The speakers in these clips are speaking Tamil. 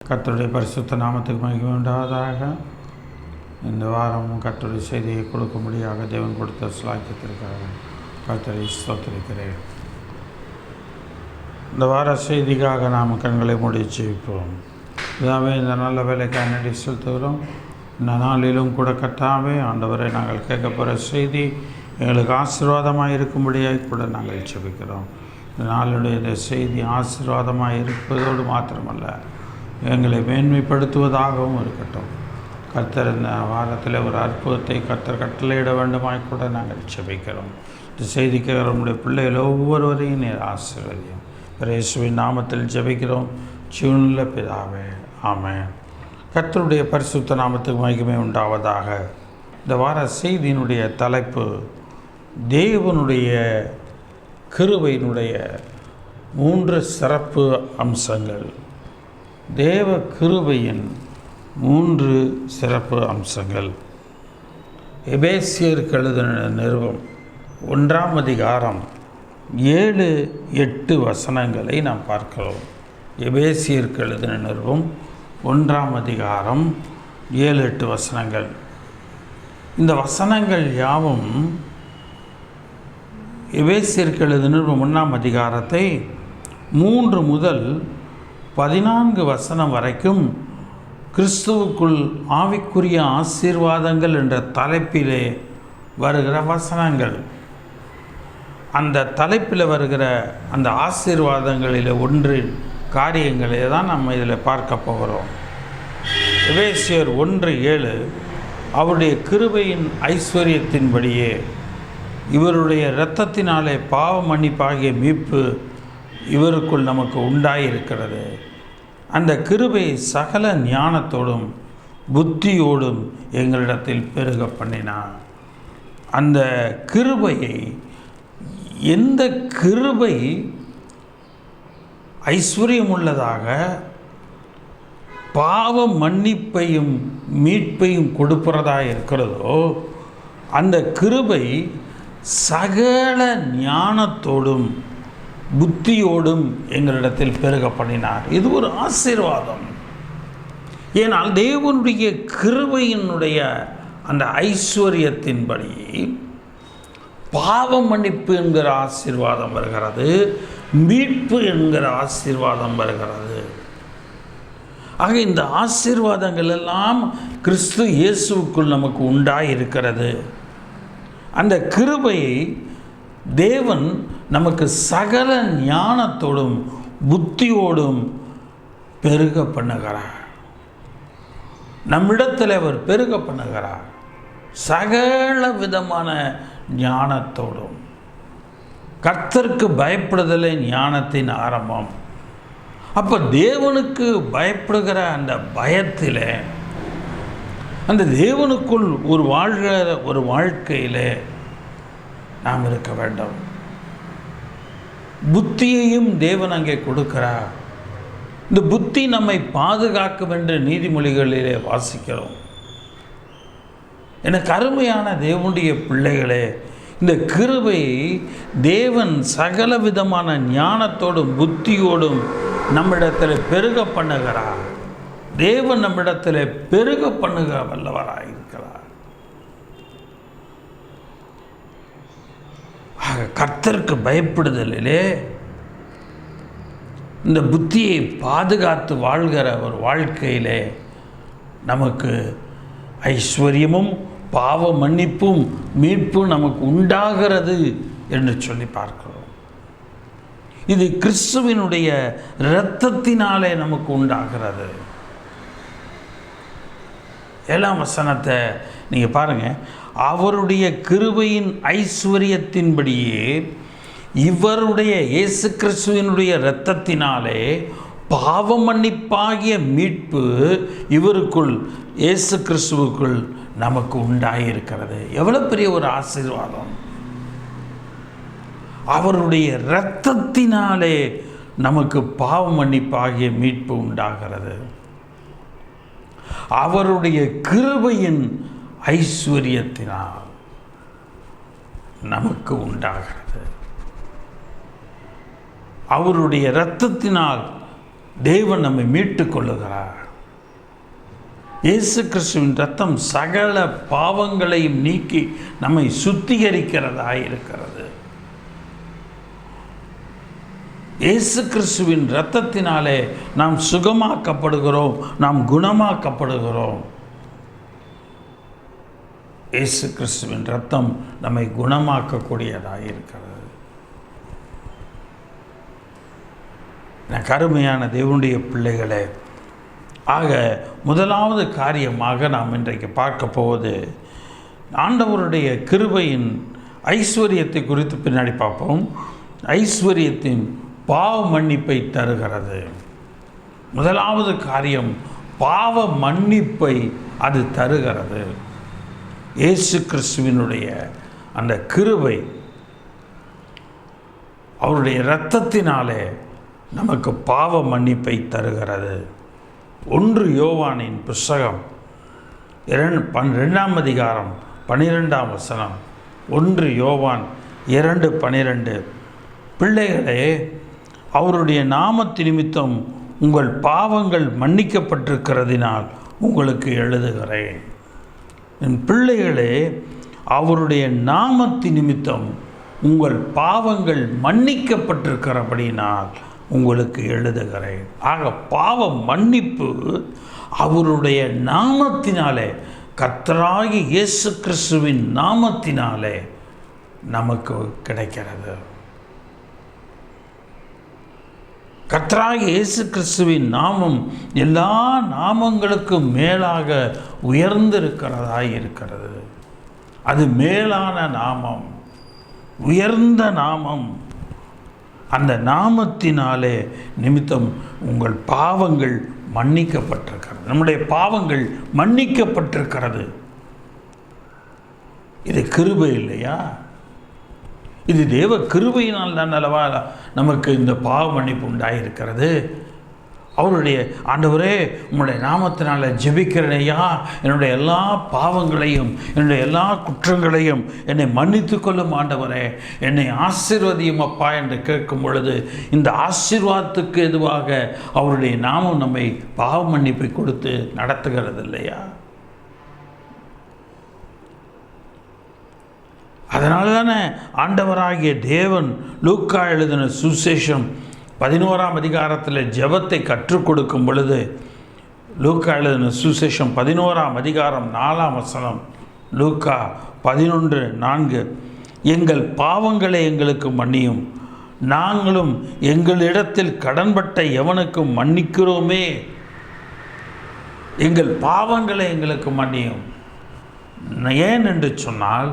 கர்த்தருடைய பரிசுத்த நாமத்துக்கு மகிமை உண்டாவதாக. இந்த வாரம் கர்த்தருடைய செய்தியை கொடுக்கும்படியாக தேவன் கொடுத்த ஸ்லாக்கியத்திற்காக கர்த்தரை ஸ்தோத்திரிக்கிறேன். இந்த வார செய்திக்காக நாம் கண்களை மூடி ஜெபிப்போம். இதாவே இந்த நல்ல வேலைக்காக நன்றி செலுத்துகிறோம். இந்த நாளிலும் கூட கர்த்தாவே ஆண்டவரை நாங்கள் கேட்க போகிற செய்தி எங்களுக்கு ஆசீர்வாதமாக இருக்கும்படியாக கூட நாங்கள் ஜெபிக்கிறோம். இந்த நாளுடைய இந்த செய்தி ஆசீர்வாதமாக இருப்பதோடு மாத்திரமல்ல, எங்களை மேன்மைப்படுத்துவதாகவும் இருக்கட்டும். கர்த்தர் இந்த வாரத்தில் ஒரு அற்புதத்தை கர்த்தர் கட்டளையிட வேண்டுமாய் கூட நாங்கள் ஜெபிக்கிறோம். இந்த செய்திக்கு நம்முடைய பிள்ளைகள் ஒவ்வொருவரையும் நீர் ஆசீர்வதியும். இயேசுவின் நாமத்தில் ஜெபிக்கிறோம் ஜீவனுள்ள பிதாவே, ஆமென். கர்த்தருடைய பரிசுத்த நாமத்துக்கு மகிமை உண்டாவதாக. இந்த வார செய்தியினுடைய தலைப்பு தேவனுடைய கிருபையினுடைய 3 சிறப்பு அம்சங்கள். தேவ கிருபையின் 3 சிறப்பு அம்சங்கள். எபேசியருக்கு எழுதின நிருபம் 1ஆம் அதிகாரம் 7-8 வசனங்களை நாம் பார்க்கிறோம். எபேசியருக்கு எழுதின நிருபம் 1ஆம் அதிகாரம் 7-8 வசனங்கள். இந்த வசனங்கள் யாவும் எபேசியருக்கு எழுதின நிருபம் 1ஆம் அதிகாரத்தை 3 முதல் 14 வசனம் வரைக்கும் கிறிஸ்துவுக்குள் ஆவிக்குரிய ஆசீர்வாதங்கள் என்ற தலைப்பிலே வருகிற வசனங்கள். அந்த தலைப்பில் வருகிற அந்த ஆசீர்வாதங்களில் ஒன்றின் காரியங்களே தான் நம்ம இதில் பார்க்க போகிறோம். எபேசியர் 1:7 அவருடைய கிருபையின் ஐஸ்வர்யத்தின்படியே இவருடைய இரத்தத்தினாலே பாவ மன்னிப்பாகிய மீட்பு இவருக்குள் நமக்கு உண்டாயிருக்கிறது. அந்த கிருபை சகல ஞானத்தோடும் புத்தியோடும் எங்களிடத்தில் பெருக பண்ணினார். அந்த கிருபையை, எந்த கிருபை ஐஸ்வர்யமுள்ளதாக பாவ மன்னிப்பையும் மீட்பையும் கொடுப்பதாக இருக்கிறதோ, அந்த கிருபை சகல ஞானத்தோடும் புத்தியோடும் எங்களிடத்தில் பெருக பண்ணினார். இது ஒரு ஆசீர்வாதம். ஏனால் தேவனுடைய கிருபையினுடைய அந்த ஐஸ்வர்யத்தின்படி பாவ மன்னிப்பு என்கிற ஆசீர்வாதம் வருகிறது, மீட்பு என்கிற ஆசீர்வாதம் வருகிறது. ஆக இந்த ஆசீர்வாதங்கள் எல்லாம் கிறிஸ்து இயேசுவுக்குள் நமக்கு உண்டாயிருக்கிறது. அந்த கிருபையை தேவன் நமக்கு சகல ஞானத்தோடும் புத்தியோடும் பெருக பண்ணுகிறார். நம்மிடத்தில் அவர் பெருக பண்ணுகிறார் சகல விதமான ஞானத்தோடும். கர்த்தருக்கு பயப்படுதலே ஞானத்தின் ஆரம்பம். அப்போ தேவனுக்கு பயப்படுகிற அந்த பயத்தில், அந்த தேவனுக்குள் ஒரு வாழ்க்கையில் நாம் இருக்க வேண்டும். புத்தியையும் தேவன் அங்கே கொடுக்கிறார். இந்த புத்தி நம்மை பாதுகாக்கும் என்று நீதிமொழிகளிலே வாசிக்கிறோம். எனக்கு அருமையான தேவனுடைய பிள்ளைகளே, இந்த கிருபையை தேவன் சகல விதமான ஞானத்தோடும் புத்தியோடும் நம்மிடத்தில் பெருக பண்ணுகிறார். தேவன் நம்மிடத்தில் பெருக பண்ணுகிற வல்லவராக இருக்கிறார். ஆக கர்த்தருக்கு பயப்படுதலிலே இந்த புத்தியை பாதுகாத்து வாழ்கிற ஒரு வாழ்க்கையிலே நமக்கு ஐஸ்வர்யமும் பாவ மன்னிப்பும் மீட்பும் நமக்கு உண்டாகிறது என்று சொல்லி பார்க்கிறோம். இது கிறிஸ்துவினுடைய இரத்தத்தினாலே நமக்கு உண்டாகிறது. 7ஆம் வசனத்தை நீங்கள் பாருங்கள். அவருடைய கிருபையின் ஐஸ்வரியத்தின்படியே இவருடைய இயேசு கிறிஸ்துவினுடைய இரத்தத்தினாலே பாவ மன்னிப்பாகிய மீட்பு இவருக்குள் இயேசு கிறிஸ்துவுக்குள் நமக்கு உண்டாயிருக்கிறது. எவ்வளோ பெரிய ஒரு ஆசீர்வாதம்! அவருடைய இரத்தத்தினாலே நமக்கு பாவ மன்னிப்பாகிய மீட்பு உண்டாகிறது. அவருடைய கிருபையின் ஐஸ்வரியத்தினால் நமக்கு உண்டாகிறது. அவருடைய இரத்தத்தினால் தேவன் நம்மை மீட்டுக் கொள்ளுகிறார். இயேசு கிறிஸ்துவின் இரத்தம் சகல பாவங்களையும் நீக்கி நம்மை சுத்திகரிக்கிறதாய் இருக்கிறது. இயேசு கிறிஸ்துவின் இரத்தத்தினாலே நாம் சுகமாக்கப்படுகிறோம், நாம் குணமாக்கப்படுகிறோம். இயேசு கிறிஸ்துவின் இரத்தம் நம்மை குணமாக்கக்கூடியதாக இருக்கிறது. கருமையான தேவனுடைய பிள்ளைகளே, ஆக முதலாவது காரியமாக நாம் இன்றைக்கு பார்க்க போவது ஆண்டவருடைய கிருபையின் ஐஸ்வரியத்தை குறித்து பின்னாடி பார்ப்போம். ஐஸ்வரியத்தின் பாவ மன்னிப்பை தருகிறது. முதலாவது காரியம், பாவ மன்னிப்பை அது தருகிறது. இயேசு கிறிஸ்துவினுடைய அந்த கிருபை அவருடைய இரத்தத்தினாலே நமக்கு பாவ மன்னிப்பை தருகிறது. 1 யோவானின் புஸ்தகம் 2ஆம் அதிகாரம் 12ஆம் வசனம். 1 யோவான் 2:12. பிள்ளைகளே, அவருடைய நாமத்து நிமித்தம் உங்கள் பாவங்கள் மன்னிக்கப்பட்டிருக்கிறதினால் உங்களுக்கு எழுதுகிறேன். என் பிள்ளைகளே, அவருடைய நாமத்து நிமித்தம் உங்கள் பாவங்கள் மன்னிக்கப்பட்டிருக்கிறபடினால் உங்களுக்கு எழுதுகிறேன். ஆக பாவ மன்னிப்பு அவருடைய நாமத்தினாலே, கர்த்தராகிய இயேசு கிறிஸ்துவின் நாமத்தினாலே நமக்கு கிடைக்கிறது. கர்த்தராகிய இயேசு கிறிஸ்துவின் நாமம் எல்லா நாமங்களுக்கும் மேலாக உயர்ந்திருக்கிறதாய் இருக்கிறது. அது மேலான நாமம், உயர்ந்த நாமம். அந்த நாமத்தினாலே நிமித்தம் உங்கள் பாவங்கள் மன்னிக்கப்பட்டிருக்கிறது. நம்முடைய பாவங்கள் மன்னிக்கப்பட்டிருக்கிறது. இது கிருபை இல்லையா? இது தேவ கிருபையினால் தான் அல்லவா நமக்கு இந்த பாவ மன்னிப்பு உண்டாயிருக்கிறது. அவருடைய ஆண்டவரே, உங்களுடைய நாமத்தினால ஜெபிக்கிறேனையா, என்னுடைய எல்லா பாவங்களையும் என்னுடைய எல்லா குற்றங்களையும் என்னை மன்னித்து கொள்ளும் ஆண்டவரே, என்னை ஆசீர்வதியும் அப்பா என்று கேட்கும் பொழுது இந்த ஆசீர்வாதத்துக்கு எதுவாக அவருடைய நாமம் நம்மை பாவ மன்னிப்பை கொடுத்து நடத்துகிறது இல்லையா? அதனால தானே ஆண்டவராகிய தேவன் லூக்கா எழுதின சுசேஷம் 11ஆம் அதிகாரத்தில் ஜெபத்தை கற்றுக் கொடுக்கும் பொழுது, லூக்கா எழுதின சுசேஷம் 11ஆம் அதிகாரம் 4ஆம் வசனம், லூக்கா 11:4, எங்கள் பாவங்களை எங்களுக்கு மன்னியும், நாங்களும் எங்களிடத்தில் கடன்பட்ட எவனுக்கும் மன்னிக்கிறோமே. எங்கள் பாவங்களை எங்களுக்கு மன்னியும். ஏன் என்று சொன்னால்,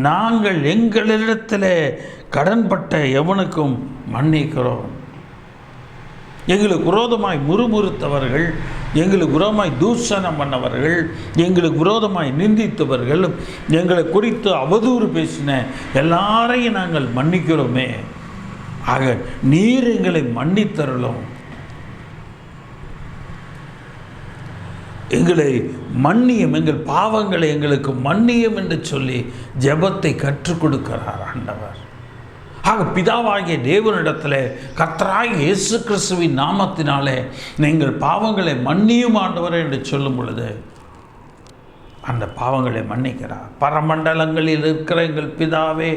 நாங்கள் எங்களிடத்தில் கடன்பட்ட எவனுக்கும் மன்னிக்கிறோம். எங்களுக்கு விரோதமாய் முறுமுறுத்தவர்கள், எங்களுக்கு விரோதமாய் தூஷணம் பண்ணவர்கள், எங்களுக்கு விரோதமாய் நிந்தித்தவர்கள், எங்களை குறித்து அவதூறு பேசின எல்லாரையும் நாங்கள் மன்னிக்கிறோமே. ஆக நீர் எங்களை மன்னித்தருளும், எங்களை மன்னியும், எங்கள் பாவங்களை எங்களுக்கு மன்னியும் என்று சொல்லி ஜெபத்தை கற்றுக் கொடுக்கிறார் ஆண்டவர். ஆக பிதாவாகிய தேவனிடத்தில் கர்த்தராகிய இயேசு கிறிஸ்துவின் நாமத்தினாலே நீங்கள் பாவங்களை மன்னியும் ஆண்டவர் என்று சொல்லும் பொழுது அந்த பாவங்களை மன்னிக்கிறார். பரமண்டலங்களில் இருக்கிற எங்கள் பிதாவே,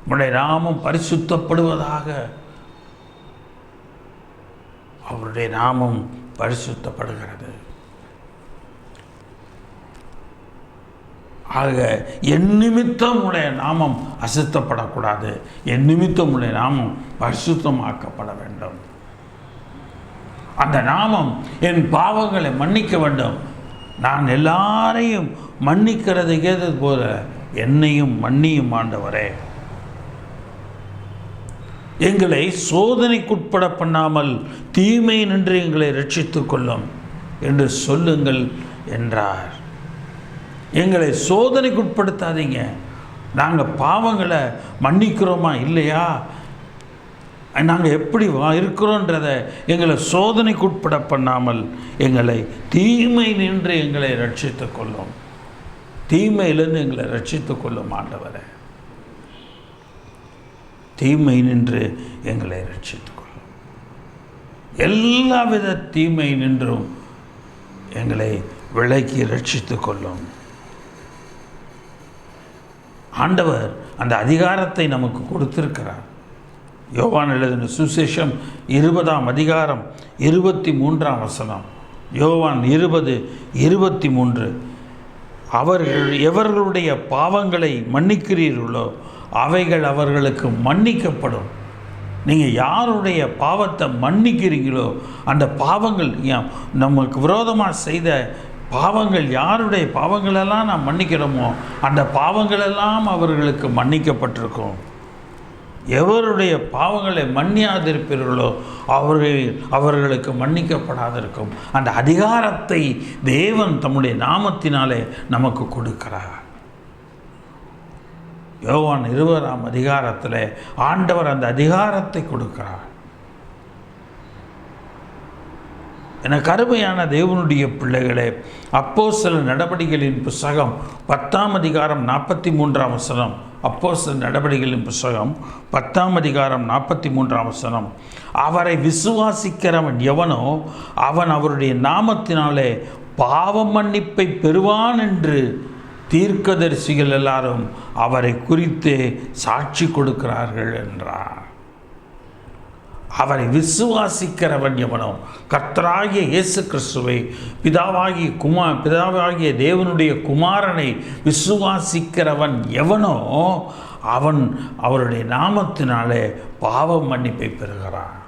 உம்முடைய நாமம் பரிசுத்தப்படுவதாக. அவருடைய நாமம் பரிசுத்தப்படுகிறது. ஆக என் நிமித்தம் உடைய நாமம் அசுத்தப்படக்கூடாது, என் நிமித்தம் உடைய நாமம் பரிசுத்தமாக்கப்பட வேண்டும். அந்த நாமம் என் பாவங்களை மன்னிக்க வேண்டும். நான் எல்லாரையும் மன்னிக்கிறது கேட்டது போல என்னையும் மன்னியும் ஆண்டவரே. எங்களை சோதனைக்குட்பட பண்ணாமல் தீமை நின்று எங்களை ரட்சித்துக் கொள்ளும் என்று சொல்லுங்கள் என்றார். எங்களை சோதனைக்குட்படுத்தாதீங்க. நாங்கள் பாவங்களை மன்னிக்கிறோமா இல்லையா, நாங்கள் எப்படி இருக்கிறோன்றதை எங்களை சோதனைக்குட்பட பண்ணாமல் எங்களை தீமை நின்று எங்களை ரட்சித்து கொள்ளும், தீமையிலிருந்து எங்களை ரட்சித்து கொள்ளும் ஆண்டவரே. தீமை நின்று எங்களை ரட்சித்து கொள்ளும், எல்லாவித தீமை நின்றும் எங்களை விலக்கி ரட்சித்து கொள்ளும். ஆண்டவர் அந்த அதிகாரத்தை நமக்கு கொடுத்திருக்கிறார். யோவான் எழுதின சுவிசேஷம் 20ஆம் அதிகாரம் 23ஆம் வசனம். யோவான் 20:23. அவர்கள் எவர்களுடைய பாவங்களை மன்னிக்கிறீர்களோ அவைகள் அவர்களுக்கு மன்னிக்கப்படும். நீங்கள் யாருடைய பாவத்தை மன்னிக்கிறீங்களோ அந்த பாவங்கள், நமக்கு விரோதமாக செய்த பாவங்கள், யாருடைய பாவங்களெல்லாம் நாம் மன்னிக்கிறோமோ அந்த பாவங்களெல்லாம் அவர்களுக்கு மன்னிக்கப்பட்டிருக்கும். எவருடைய பாவங்களை மன்னியாதிருப்பீர்களோ அவர்களுக்கு மன்னிக்கப்படாதிருக்கும். அந்த அதிகாரத்தை தேவன் தம்முடைய நாமத்தினாலே நமக்கு கொடுக்கிறார். யோவான் 20ஆம் அதிகாரத்தில் ஆண்டவர் அந்த அதிகாரத்தை கொடுக்கிறார். என கருமையான தேவனுடைய பிள்ளைகளே, அப்போஸ்தலர் நடபடிகளின் புஸ்தகம் 10ஆம் அதிகாரம் 43ஆம் வசனம். அப்போஸ்தலர் நடபடிகளின் புஸ்தகம் 10ஆம் அதிகாரம் 43ஆம் வசனம். அவரை விசுவாசிக்கிறவன் எவனோ அவன் அவருடைய நாமத்தினாலே பாவ மன்னிப்பை பெறுவான் என்று தீர்க்கதரிசிகள் எல்லாரும் அவரை குறித்து சாட்சி கொடுக்கிறார்கள் என்றார். அவரை விசுவாசிக்கிறவன் எவனோ, கர்த்தராகிய இயேசு கிறிஸ்துவை பிதாவாகிய தேவனுடைய குமாரனை விசுவாசிக்கிறவன் எவனோ அவன் அவருடைய நாமத்தினாலே பாவ மன்னிப்பை பெறுகிறான்.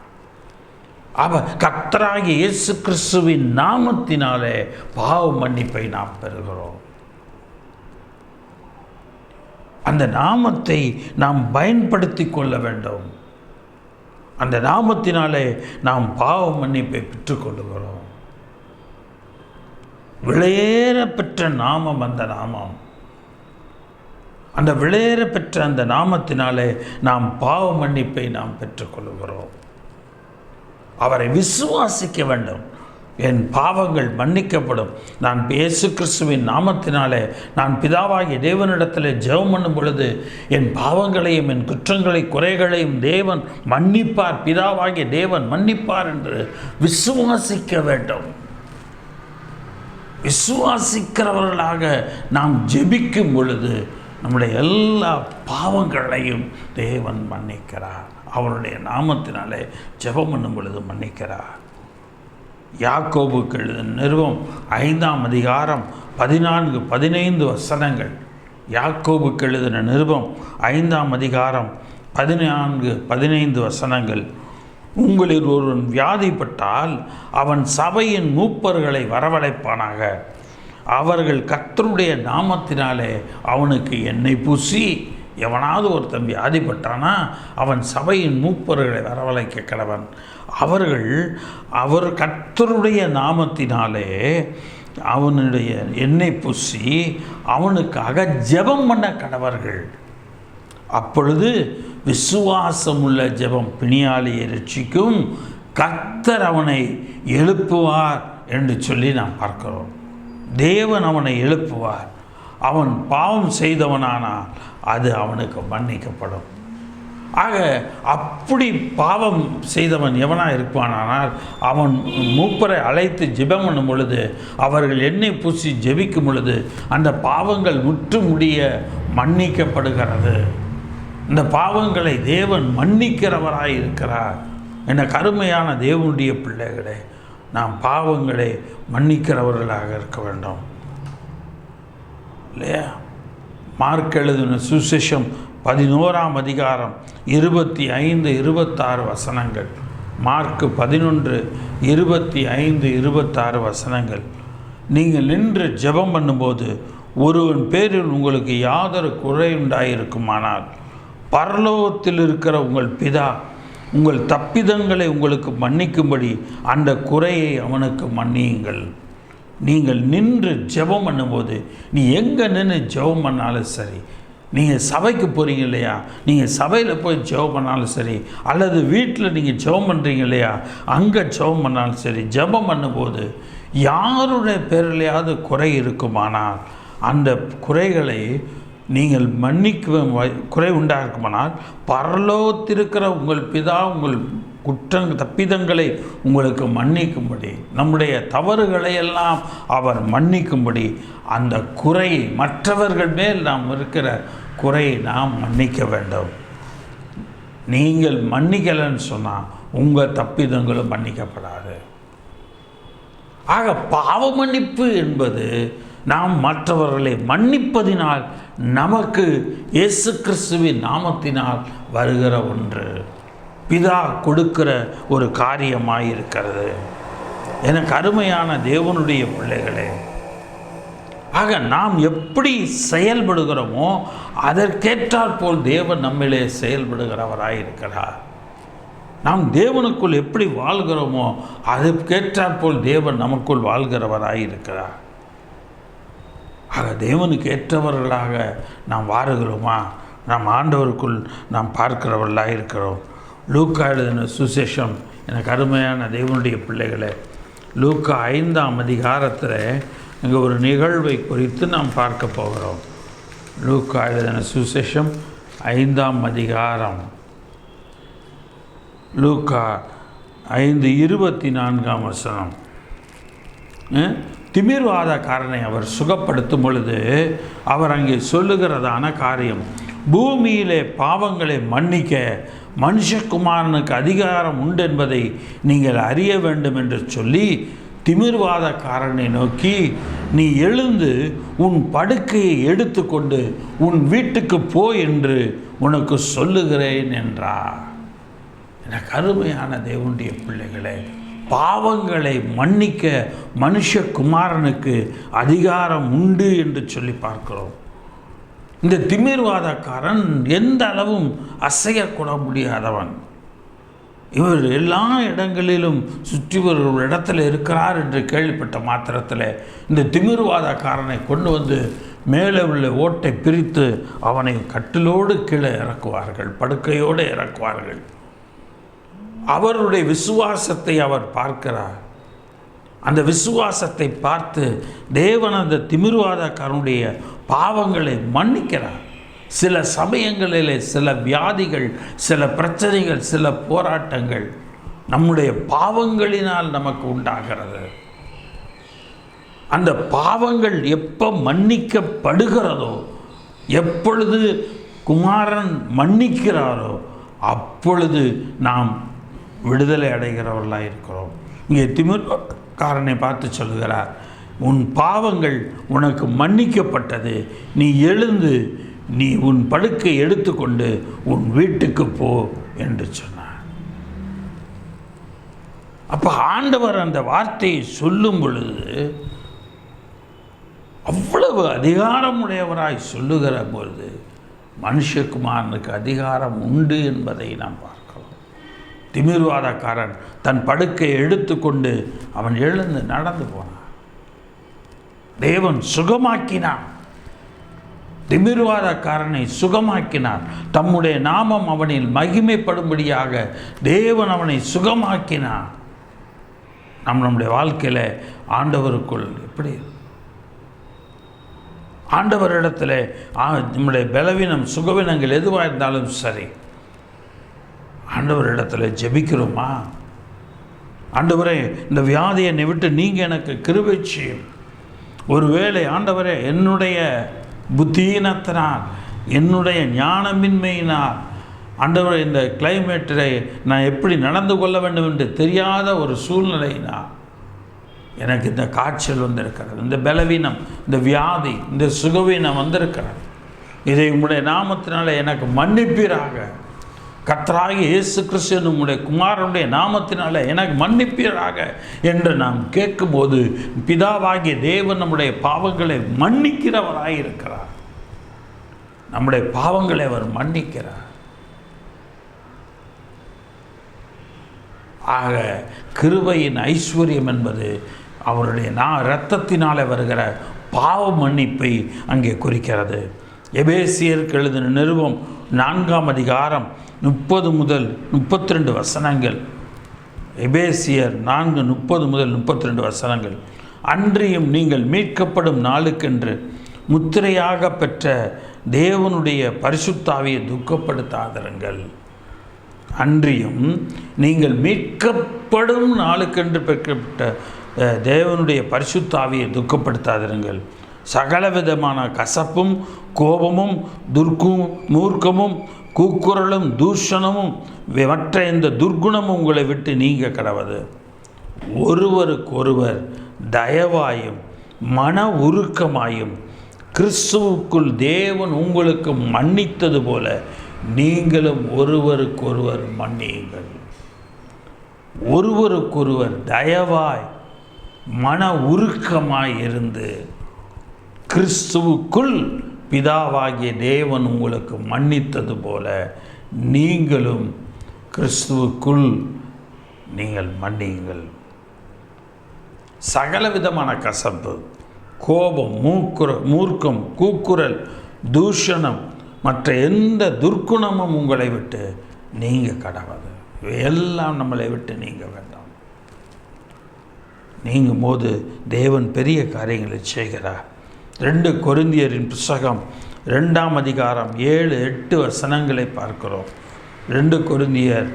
அவன் கர்த்தராகிய இயேசு கிறிஸ்துவின் நாமத்தினாலே பாவ மன்னிப்பை நாம் பெறுகிறோம். அந்த நாமத்தை நாம் பயன்படுத்தி கொள்ள வேண்டும். அந்த நாமத்தினாலே நாம் பாவ மன்னிப்பை பெற்றுக்கொள்ளுகிறோம். விலையேற பெற்ற நாமம் அந்த நாமம். அந்த விலையேற பெற்ற அந்த நாமத்தினாலே நாம் பாவ மன்னிப்பை நாம் பெற்றுக்கொள்ளுகிறோம். அவரை விசுவாசிக்க வேண்டும். என் பாவங்கள் மன்னிக்கப்படும். நான் இயேசு கிறிஸ்துவின் நாமத்தினாலே நான் பிதாவாகிய தேவனிடத்தில் ஜெபம் பண்ணும் பொழுது என் பாவங்களையும் என் குற்றங்களை குறைகளையும் தேவன் மன்னிப்பார், பிதாவாகிய தேவன் மன்னிப்பார் என்று விசுவாசிக்க வேண்டும். விசுவாசிக்கிறவர்களாக நாம் ஜெபிக்கும் பொழுது நம்முடைய எல்லா பாவங்களையும் தேவன் மன்னிக்கிறார். அவருடைய நாமத்தினாலே ஜெபம் பண்ணும் பொழுது மன்னிக்கிறார். யாக்கோபுக்கு எழுதின நிருபம் 5ஆம் அதிகாரம் 14-15 வசனங்கள். யாக்கோபுக்கு எழுதின நிருபம் 5ஆம் அதிகாரம் 14-15 வசனங்கள். உங்களில் ஒருவன் வியாதிப்பட்டால் அவன் சபையின் மூப்பர்களை வரவழைப்பானாக. அவர்கள் கர்த்தருடைய நாமத்தினாலே அவனுக்கு எண்ணெய் பூசி, எவனாவது ஒருத்தன் வியாதிப்பட்டானா அவன் சபையின் மூப்பர்களை வரவழைக்க கடவன். அவர் கர்த்தருடைய நாமத்தினாலே அவனுடைய எண்ணெய் பூசி அவனுக்காக ஜெபம் பண்ண கடவர்கள். அப்பொழுது விசுவாசமுள்ள ஜெபம் பிணியாளியை ரட்சிக்கும், கர்த்தர் அவனை எழுப்புவார் என்று சொல்லி நாம் பார்க்கிறோம். தேவன் அவனை எழுப்புவார். அவன் பாவம் செய்தவனானால் அது அவனுக்கு மன்னிக்கப்படும். ஆக அப்படி பாவம் செய்தவன் எவனாக இருப்பானால் அவன் மூப்பரை அழைத்து ஜெபம் பண்ணும் பொழுது, அவர்கள் எண்ணெய் பூசி ஜெபிக்கும் பொழுது அந்த பாவங்கள் முற்று முடிய மன்னிக்கப்படுகிறது. இந்த பாவங்களை தேவன் மன்னிக்கிறவராய் இருக்கிறார். என கருமையான தேவனுடைய பிள்ளைகளே, நாம் பாவங்களை மன்னிக்கிறவர்களாக இருக்க வேண்டும் இல்லையா? மார்க் எழுதின சுவிசேஷம் 11ஆம் அதிகாரம் 25, 26 வசனங்கள். மார்க் 11, 25, 26 வசனங்கள். நீங்கள் நின்று ஜெபம் பண்ணும்போது ஒருவன் பேரில் உங்களுக்கு யாதொரு குறை உண்டாயிருக்குமானால் பரலோகத்தில் இருக்கிற உங்கள் பிதா உங்கள் தப்பிதங்களை உங்களுக்கு மன்னிக்கும்படி அந்த குறையை அவனுக்கு மன்னியுங்கள். நீங்கள் நின்று ஜெபம் பண்ணும்போது, நீ எங்கே நின்று ஜெபம் பண்ணாலும் சரி, நீங்கள் சபைக்கு போகிறீங்க இல்லையா, நீங்கள் சபையில் போய் ஜெபம் பண்ணாலும் சரி, அல்லது வீட்டில் நீங்கள் ஜெபம் பண்ணுறீங்க இல்லையா, அங்கே ஜெபம் பண்ணாலும் சரி, ஜெபம் பண்ணும்போது யாருடைய பேரிலையாவது குறை இருக்குமானால் அந்த குறைகளை நீங்கள் குறை உண்டாகுமானால் பரலோகத்திருக்கிற உங்கள் பிதா உங்கள் தப்பிதங்களை உங்களுக்கு மன்னிக்கும்படி, நம்முடைய தவறுகளை எல்லாம் அவர் மன்னிக்கும்படி அந்த குறையை, மற்றவர்கள் மேல் நாம் இருக்கிற குறையை நாம் மன்னிக்க வேண்டும். நீங்கள் மன்னிக்கலைன்னு சொன்னால் உங்கள் தப்பிதங்களும் மன்னிக்கப்படாது. ஆக பாவ மன்னிப்பு என்பது நாம் மற்றவர்களை மன்னிப்பதினால் நமக்கு இயேசு கிறிஸ்துவின் நாமத்தினால் வருகிற ஒன்று, பிதா கொடுக்கிற ஒரு காரியமாயிருக்கிறது. எனக்கு அருமையான தேவனுடைய பிள்ளைகளே, ஆக நாம் எப்படி செயல்படுகிறோமோ அதற்கேற்றாற் போல் தேவன் நம்மிலே செயல்படுகிறவராயிருக்கிறார். நாம் தேவனுக்குள் எப்படி வாழ்கிறோமோ அதற்கேற்றாற் போல் தேவன் நமக்குள் வாழ்கிறவராயிருக்கிறார். ஆக தேவனுக்கு ஏற்றவர்களாக நாம் வாழுகிறோமா? நாம் ஆண்டவருக்குள் நாம் பார்க்கிறவர்களாக இருக்கிறோம். லூக்கா எழுதின சுசேஷம், எனக்கு அருமையான தேவனுடைய பிள்ளைகளே, லூக்கா 5ஆம் அதிகாரத்தில் இங்கே ஒரு நிகழ்வை குறித்து நாம் பார்க்க போகிறோம். லூக்கா எழுதின சுசேஷம் 5ஆம் அதிகாரம், லூக்கா 5:24 வசனம். திமிர்வாதக்காரனை அவர் சுகப்படுத்தும் பொழுது அவர் அங்கே சொல்லுகிறதான காரியம், பூமியிலே பாவங்களை மன்னிக்க மனுஷகுமாரனுக்கு அதிகாரம் உண்டு என்பதை நீங்கள் அறிய வேண்டும் என்று சொல்லி திமிர்வாதக்காரனை நோக்கி, நீ எழுந்து உன் படுக்கையை எடுத்துக்கொண்டு உன் வீட்டுக்கு போ என்று உனக்கு சொல்லுகிறேன் என்றார். எனக்கு அருமையான தேவனுடைய பிள்ளைகளே, பாவங்களை மன்னிக்க மனுஷகுமாரனுக்கு அதிகாரம் உண்டு என்று சொல்லி பார்க்கிறோம். இந்த திமிர்வாதக்காரன் எந்த அளவும் அசையக்கூட முடியாதவன். இவர் எல்லா இடங்களிலும் சுற்றி ஒரு இடத்துல இருக்கிறார் என்று கேள்விப்பட்ட மாத்திரத்தில் இந்த திமிர்வாதக்காரனை கொண்டு வந்து மேலே உள்ள ஓட்டை பிரித்து அவனை கட்டிலோடு கீழே இறக்குவார்கள், படுக்கையோடு இறக்குவார்கள். அவருடைய விசுவாசத்தை அவர் பார்க்கிறார். அந்த விசுவாசத்தை பார்த்து தேவன் அந்த திமிர்வாதக்காரனுடைய பாவங்களை மன்னிக்கிறார். சில சமயங்களிலே சில வியாதிகள், சில பிரச்சனைகள், சில போராட்டங்கள் நம்முடைய பாவங்களினால் நமக்கு உண்டாகிறது. அந்த பாவங்கள் எப்போ மன்னிக்கப்படுகிறதோ, எப்பொழுது குமாரன் மன்னிக்கிறாரோ அப்பொழுது நாம் விடுதலை அடைகிறவர்களாக இருக்கிறோம். இங்கே திமிர்காரனை பார்த்து சொல்லுகிறார், உன் பாவங்கள் உனக்கு மன்னிக்கப்பட்டது, நீ எழுந்து நீ உன் படுக்கை எடுத்துக்கொண்டு உன் வீட்டுக்கு போ என்று சொன்னார். அப்போ ஆண்டவர் அந்த வார்த்தையை சொல்லும் பொழுது அவ்வளவு அதிகாரமுடையவராய் சொல்லுகிற பொழுது மனுஷகுமாரனுக்கு அதிகாரம் உண்டு என்பதை நாம் பார்க்கிறோம். திமிர்வாதக்காரன் தன் படுக்கையை எடுத்துக்கொண்டு அவன் எழுந்து நடந்து போனான். தேவன் சுகமாக்கினான், திமிர்வாதக்காரனை சுகமாக்கினார். தம்முடைய நாமம் அவனில் மகிமைப்படும்படியாக தேவன் அவனை சுகமாக்கினார். நம்முடைய வாழ்க்கையில் ஆண்டவருக்குள் எப்படி, ஆண்டவரிடத்தில் நம்முடைய பலவீனம் சுகவீனங்கள் எதுவாக இருந்தாலும் சரி, ஆண்டவரிடத்தில் ஜெபிக்கிறோமா? ஆண்டவரே, இந்த வியாதியை என்னை விட்டு நீங்கள் எனக்கு கிருபை செய்யும். ஒருவேளை ஆண்டவரே, என்னுடைய புத்தீனத்தினால், என்னுடைய ஞானமின்மையினால், ஆண்டவரே, இந்த கிளைமேட்டை நான் எப்படி நடந்து கொள்ள வேண்டும் என்று தெரியாத ஒரு சூழ்நிலையினால் எனக்கு இந்த காய்ச்சல் வந்திருக்கிறது, இந்த பலவீனம், இந்த வியாதி, இந்த சுகவீனம் வந்திருக்கிறது. இதை உம்முடைய நாமத்தினால எனக்கு மன்னிப்பீராக. கர்த்தராகிய இயேசு கிறிஸ்து நம்முடைய குமாரனுடைய நாமத்தினால எனக்கு மன்னிப்பீராக என்று நாம் கேட்கும்போது பிதாவாகிய தேவன் நம்முடைய பாவங்களை மன்னிக்கிறவராயிருக்கிறார். நம்முடைய பாவங்களை அவர் மன்னிக்கிறார். ஆக கிருபையின் ஐஸ்வர்யம் என்பது அவருடைய இரத்தத்தினாலே வருகிற பாவ மன்னிப்பை அங்கே குறிக்கிறது. எபேசியருக்கு எழுதின நிருபம் 4ஆம் அதிகாரம் 30 முதல் 32 வசனங்கள். எபேசியர் 4:30 முதல் 32 வசனங்கள். அன்றியும் நீங்கள் மீட்கப்படும் நாளுக்கென்று முத்திரையாக பெற்ற தேவனுடைய பரிசுத்தாவியை துக்கப்படுத்தாதிருங்கள். அன்றியும் நீங்கள் மீட்கப்படும் நாளுக்கென்று பெற்கப்பட்ட தேவனுடைய பரிசுத்தாவியை துக்கப்படுத்தாதிருங்கள். சகலவிதமான கசப்பும் கோபமும் மூர்க்கமும் கூக்குரலும் தூஷணமும் மற்ற இந்த துர்குணமும் உங்களை விட்டு நீங்க கடவது. ஒருவருக்கொருவர் தயவாயும் மன உருக்கமாயும் கிறிஸ்துவுக்குள் தேவன் உங்களுக்கு மன்னித்தது போல நீங்களும் ஒருவருக்கொருவர் மன்னியுங்கள். ஒருவருக்கொருவர் தயவாய் மன உருக்கமாய் இருந்து கிறிஸ்துவுக்குள் பிதாவாகிய தேவன் உங்களுக்கு மன்னித்தது போல நீங்களும் கிறிஸ்துவுக்குள் நீங்கள் மன்னியுங்கள். சகலவிதமான கசப்பு, கோபம், மூர்க்கம், கூக்குரல், தூஷணம் மற்ற எந்த துர்க்குணமும் உங்களை விட்டு நீங்க கடவது. இவையெல்லாம் நம்மளை விட்டு நீங்க வேண்டாம். நீங்கும் போது தேவன் பெரிய காரியங்களை செய்கிறார். 2 கொரிந்தியரின் புத்தகம் 2ஆம் அதிகாரம் 7-8 வசனங்களை பார்க்கிறோம். 2 கொரிந்தியர்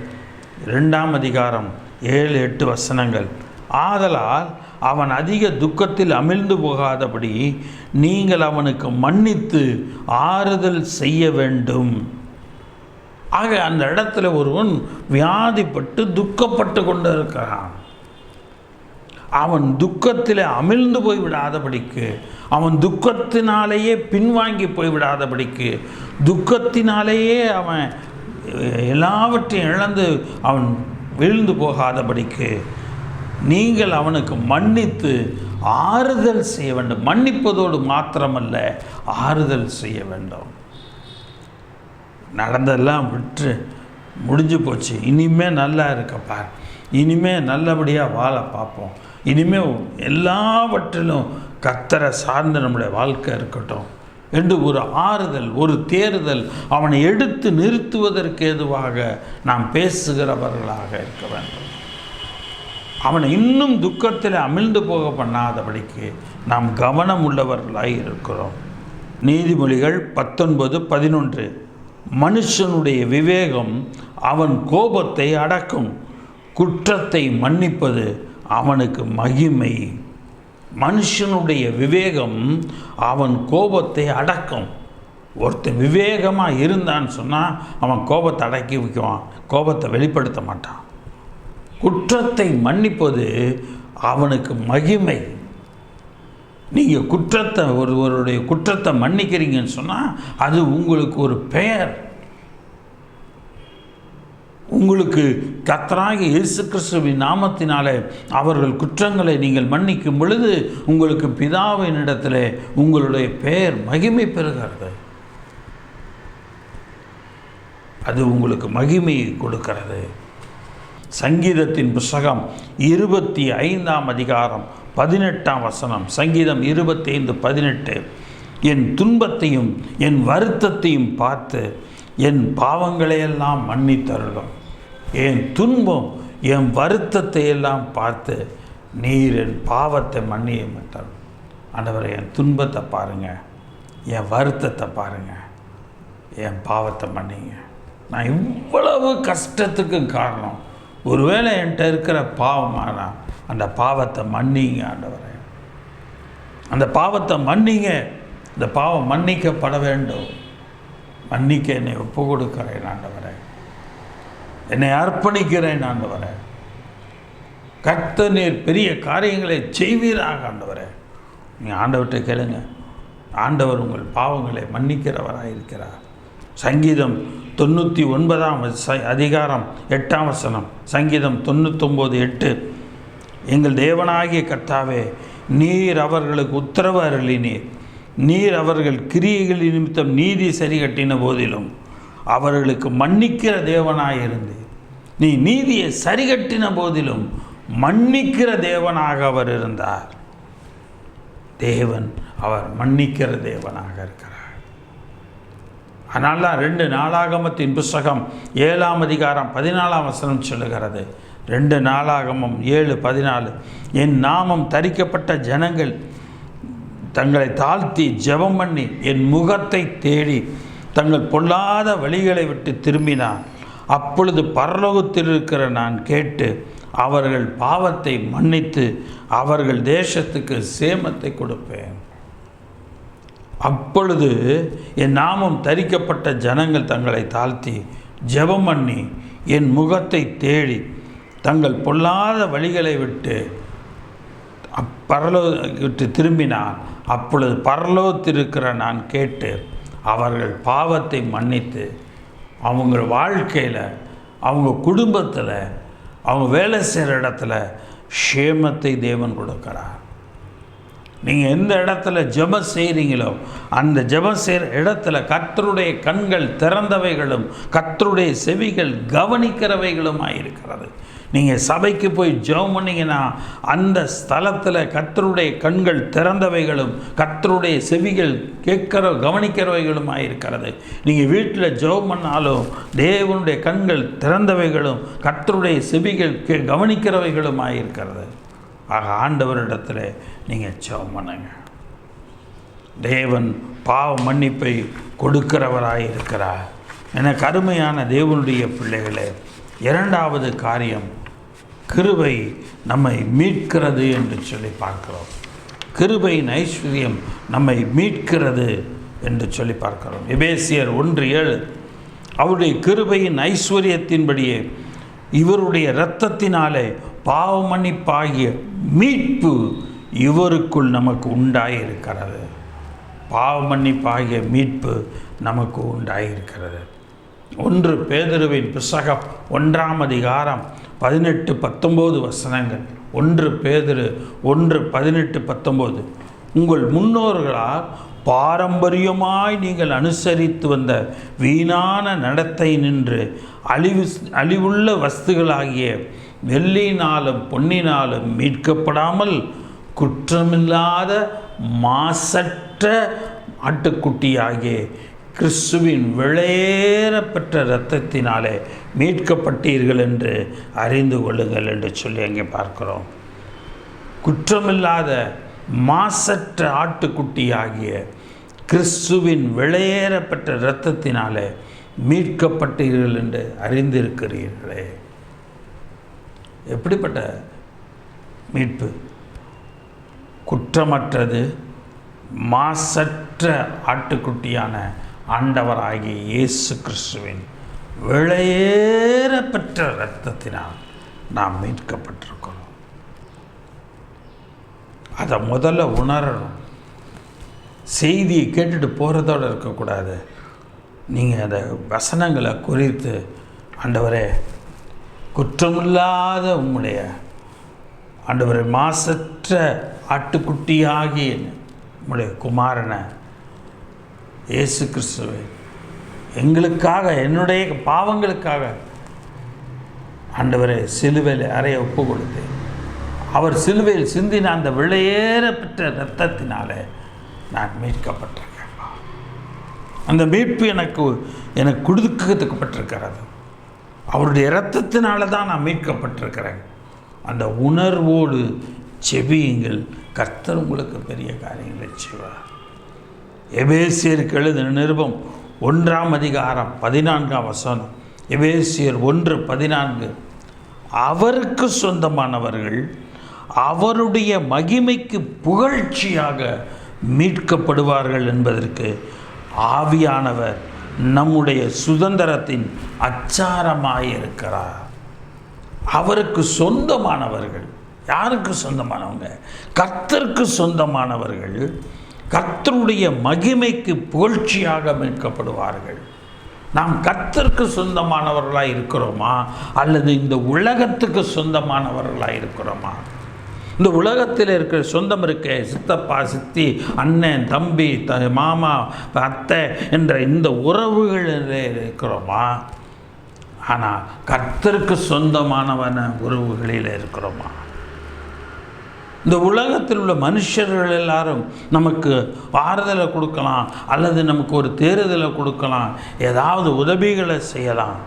2ஆம் அதிகாரம் 7-8 வசனங்கள். ஆதலால் அவன் அதிக துக்கத்தில் அமிழ்ந்து போகாதபடி நீங்கள் அவனுக்கு மன்னித்து ஆறுதல் செய்ய வேண்டும். ஆக அந்த இடத்துல ஒருவன் வியாதிப்பட்டு துக்கப்பட்டு கொண்டு இருக்கிறான். அவன் துக்கத்தில் அமிழ்ந்து போய்விடாதபடிக்கு, அவன் துக்கத்தினாலேயே பின்வாங்கி போய்விடாதபடிக்கு, துக்கத்தினாலேயே அவன் எல்லாவற்றையும் இழந்து அவன் விழுந்து போகாதபடிக்கு நீங்கள் அவனுக்கு மன்னித்து ஆறுதல் செய்ய வேண்டும். மன்னிப்பதோடு மாத்திரமல்ல, ஆறுதல் செய்ய வேண்டும். நடந்தெல்லாம் விட்டு முடிஞ்சு போச்சு, இனிமேல் நல்லா இருக்கப்பா, இனிமேல் நல்லபடியாக வாழ பார்ப்போம், இனிமேல் எல்லாவற்றிலும் கர்த்தரை சார்ந்து நம்முடைய வாழ்க்கை இருக்கட்டும் என்று ஒரு ஆறுதல், ஒரு தேறுதல், அவனை எடுத்து நிறுத்துவதற்கு ஏதுவாக நாம் பேசுகிறவர்களாக இருக்க வேண்டும். அவனை இன்னும் துக்கத்தில் அமிழ்ந்து போக பண்ணாதபடிக்கு நாம் கவனம் உள்ளவர்களாய் இருக்கிறோம். நீதிமொழிகள் 19:11. மனுஷனுடைய விவேகம் அவன் கோபத்தை அடக்கும், குற்றத்தை மன்னிப்பது அவனுக்கு மகிமை. மனுஷனுடைய விவேகம் அவன் கோபத்தை அடக்கும். ஒருத்தன் விவேகமாக இருந்தான்னு சொன்னால் அவன் கோபத்தை அடக்கி வைக்குவான், கோபத்தை வெளிப்படுத்த மாட்டான். குற்றத்தை மன்னிப்பது அவனுக்கு மகிமை. நீங்கள் குற்றத்தை ஒருவருடைய குற்றத்தை மன்னிக்கிறீங்கன்னு சொன்னால் அது உங்களுக்கு ஒரு பெயர். உங்களுக்கு கர்த்தராகிய இயேசு கிறிஸ்துவின் நாமத்தினாலே அவர்கள் குற்றங்களை நீங்கள் மன்னிக்கும் பொழுது உங்களுக்கு பிதாவின் இடத்திலே உங்களுடைய பெயர் மகிமை பெறுகிறது. அது உங்களுக்கு மகிமையை கொடுக்கிறது. சங்கீதத்தின் புத்தகம் 25ஆம் அதிகாரம் 18ஆம் வசனம். சங்கீதம் 25:18. என் துன்பத்தையும் என் வருத்தத்தையும் பார்த்து என் பாவங்களையெல்லாம் மன்னித்தருளும். என் துன்பம் என் வருத்தத்தை எல்லாம் பார்த்து நீர் என் பாவத்தை மன்னிய மாட்டார். ஆண்டவரே, என் துன்பத்தை பாருங்கள், என் வருத்தத்தை பாருங்கள், என் பாவத்தை மன்னிங்க. நான் இவ்வளவு கஷ்டத்துக்கு காரணம் ஒருவேளை என்கிட்ட இருக்கிற பாவமானா அந்த பாவத்தை மன்னிங்க ஆண்டவரே, அந்த பாவத்தை மன்னிங்க. இந்த பாவம் மன்னிக்கப்பட வேண்டும். மன்னிக்க என்னை ஒப்பு கொடுக்கிறேன் ஆண்டவரே, என்னை அர்ப்பணிக்கிறேன் ஆண்டவரே. கர்த்தர் நீர் பெரிய காரியங்களை செய்வீராக ஆண்டவரே. நீ ஆண்டவர்கிட்ட கேளுங்க. ஆண்டவர் உங்கள் பாவங்களை மன்னிக்கிறவராயிருக்கிறார். சங்கீதம் 99 அதிகாரம் 8 வசனம். சங்கீதம் 99:8. எங்கள் தேவனாகிய கர்த்தாவே, நீர் அவர்களுக்கு உத்தரவு அருளினீர். நீர் அவர்கள் கிரியைகள் நிமித்தம் நீதி சரி கட்டின போதிலும் அவர்களுக்கு மன்னிக்கிற தேவனாயிருந்தீர். நீ நீதியை சரி கட்டின போதிலும் மன்னிக்கிற தேவனாக அவர் இருந்தார். தேவன் அவர் மன்னிக்கிற தேவனாக இருக்கிறார். அதனால தான் 2 நாளாகமத்தின் புஸ்தகம் 7 அதிகாரம் 14 வசனம் சொல்லுகிறது. 2 நாளாகமம் 7:14. என் நாமம் தரிக்கப்பட்ட ஜனங்கள் தங்களை தாழ்த்தி ஜெபம் பண்ணி என் முகத்தை தேடி தங்கள் பொல்லாத வழிகளை விட்டு திரும்பினார். அப்பொழுது பரலோகத்தில் இருக்கிற நான் கேட்டு அவர்கள் பாவத்தை மன்னித்து அவர்கள் தேசத்துக்கு சேமத்தை கொடுப்பேன். அப்பொழுது என் நாமம் தரிக்கப்பட்ட ஜனங்கள் தங்களை தாழ்த்தி ஜெபம் பண்ணி என் முகத்தை தேடி தங்கள் பொல்லாத வழிகளை விட்டு விட்டு திரும்பினார். அப்பொழுது பரலோகத்தில் இருக்கிற நான் கேட்டு அவர்கள் பாவத்தை மன்னித்து அவங்க வாழ்க்கையில், அவங்க குடும்பத்தில், அவங்க வேலை செய்கிற இடத்துல சேமத்தை தேவன் கொடுக்கிறார். நீங்கள் எந்த இடத்துல ஜெபம் செய்கிறீங்களோ அந்த ஜெபம் செய்கிற இடத்துல கர்த்தருடைய கண்கள் திறந்தவைகளும் கர்த்தருடைய செவிகள் கவனிக்கிறவைகளுமாக இருக்கிறது. நீங்கள் சபைக்கு போய் ஜெபம் பண்ணிங்கன்னா அந்த ஸ்தலத்தில் கர்த்தருடைய கண்கள் திறந்தவைகளும் கர்த்தருடைய செவிகள் கவனிக்கிறவைகளுமாக இருக்கிறது. நீங்கள் வீட்டில் ஜெபம் பண்ணாலும் தேவனுடைய கண்கள் திறந்தவைகளும் கர்த்தருடைய செவிகள் கவனிக்கிறவைகளுமாக இருக்கிறது. ஆக ஆண்டவரிடத்தில் நீங்கள் ஜெபம் பண்ணுங்க. தேவன் பாவ மன்னிப்பை கொடுக்கிறவராய் இருக்கிறார். எனக்கு அருமையான தேவனுடைய பிள்ளைகளே, 2வது காரியம் கிருபை நம்மை மீட்கிறது என்று சொல்லி பார்க்கிறோம். கிருபையின் ஐஸ்வர்யம் நம்மை மீட்கிறது என்று சொல்லி பார்க்கிறோம். எபேசியர் 1:7. அவருடைய கிருபையின் ஐஸ்வர்யத்தின்படியே இவருடைய இரத்தத்தினாலே பாவ மன்னிப்பாகிய மீட்பு இவருக்குள் நமக்கு உண்டாயிருக்கிறது. பாவ மன்னிப்பாகிய மீட்பு நமக்கு உண்டாயிருக்கிறது. 1 பேதுருவின் புஸ்தகம் 1 அதிகாரம் 18-19 வசனங்கள். 1 பேதுரு 1:18-19. உங்கள் முன்னோர்களால் பாரம்பரியமாய் நீங்கள் அனுசரித்து வந்த வீணான நடத்தை நின்று அழிவுள்ள வஸ்துகளாகிய வெள்ளியினாலும் பொன்னினாலும் மீட்கப்படாமல் குற்றமில்லாத மாசற்ற ஆட்டுக்குட்டியாகிய கிறிஸ்துவின் விலையேறப்பெற்ற இரத்தத்தினாலே மீட்கப்பட்டீர்கள் என்று அறிந்து கொள்ளுங்கள் என்று சொல்லி அங்கே பார்க்கிறோம். குற்றமில்லாத மாசற்ற ஆட்டுக்குட்டியாகிய கிறிஸ்துவின் விலையேறப்பெற்ற இரத்தத்தினாலே மீட்கப்பட்டீர்கள் என்று அறிந்திருக்கிறீர்களே. எப்படிப்பட்ட மீட்பு? குற்றமற்றது மாசற்ற ஆட்டுக்குட்டியான ஆண்டவராகிய இயேசு கிறிஸ்துவின் விலையேறப்பெற்ற இரத்தத்தினால் நாம் மீட்கப்பட்டிருக்கிறோம். அதை முதல்ல உணரணும். செய்தியை கேட்டுட்டு போகிறதோடு இருக்கக்கூடாது. நீங்கள் அந்த வசனங்களை குறித்து, ஆண்டவரே குற்றமில்லாத உம்முடைய ஆண்டவரே மாசற்ற ஆட்டுக்குட்டியாகிய உம்முடைய குமாரனை இயேசு கிறிஸ்துவை எங்களுக்காக, என்னுடைய பாவங்களுக்காக ஆண்டவரே சிலுவையில் அறைய ஒப்பு கொடுத்தேன். அவர் சிலுவையில் சிந்தின அந்த விலையேறப்பெற்ற இரத்தத்தினாலே நான் மீட்கப்பட்டிருக்கேன். அந்த மீட்பு எனக்கு கொடுக்கப்பட்டிருக்கிறது. அவருடைய இரத்தத்தினால தான் நான் மீட்கப்பட்டிருக்கிறேன். அந்த உணர்வோடு செபியுங்கள். கர்த்தர் உங்களுக்கு பெரிய காரியங்களை செய்வார். எபேசியருக்கு எழுதின நிருபம் 1 அதிகாரம் 14 வசனம். எபேசியர் 1:14. அவருக்கு சொந்தமானவர்கள் அவருடைய மகிமைக்கு புகழ்ச்சியாக மீட்கப்படுவார்கள் என்பதற்கு ஆவியானவர் நம்முடைய சுதந்திரத்தின் அச்சாரமாயிருக்கிறார். அவருக்கு சொந்தமானவர்கள். யாருக்கு சொந்தமானவங்க? கர்த்தருக்கு சொந்தமானவர்கள். கர்த்தருடைய மகிமைக்கு புகழ்ச்சியாக மீட்கப்படுவார்கள். நாம் கர்த்தருக்கு சொந்தமானவர்களாக இருக்கிறோமா அல்லது இந்த உலகத்துக்கு சொந்தமானவர்களாக இருக்கிறோமா? இந்த உலகத்தில் இருக்கிற சொந்தம் இருக்க சித்தப்பா சித்தி அண்ணன் தம்பி மாமா அத்தை என்ற இந்த உறவுகளில் இருக்கிறோமா? ஆனால் கர்த்தருக்கு சொந்தமானவன உறவுகளில் இருக்கிறோமா? இந்த உலகத்தில் உள்ள மனுஷர்கள் எல்லாரும் நமக்கு ஆறுதலை கொடுக்கலாம் அல்லது நமக்கு ஒரு தேறுதலை கொடுக்கலாம், ஏதாவது உதவிகளை செய்யலாம்.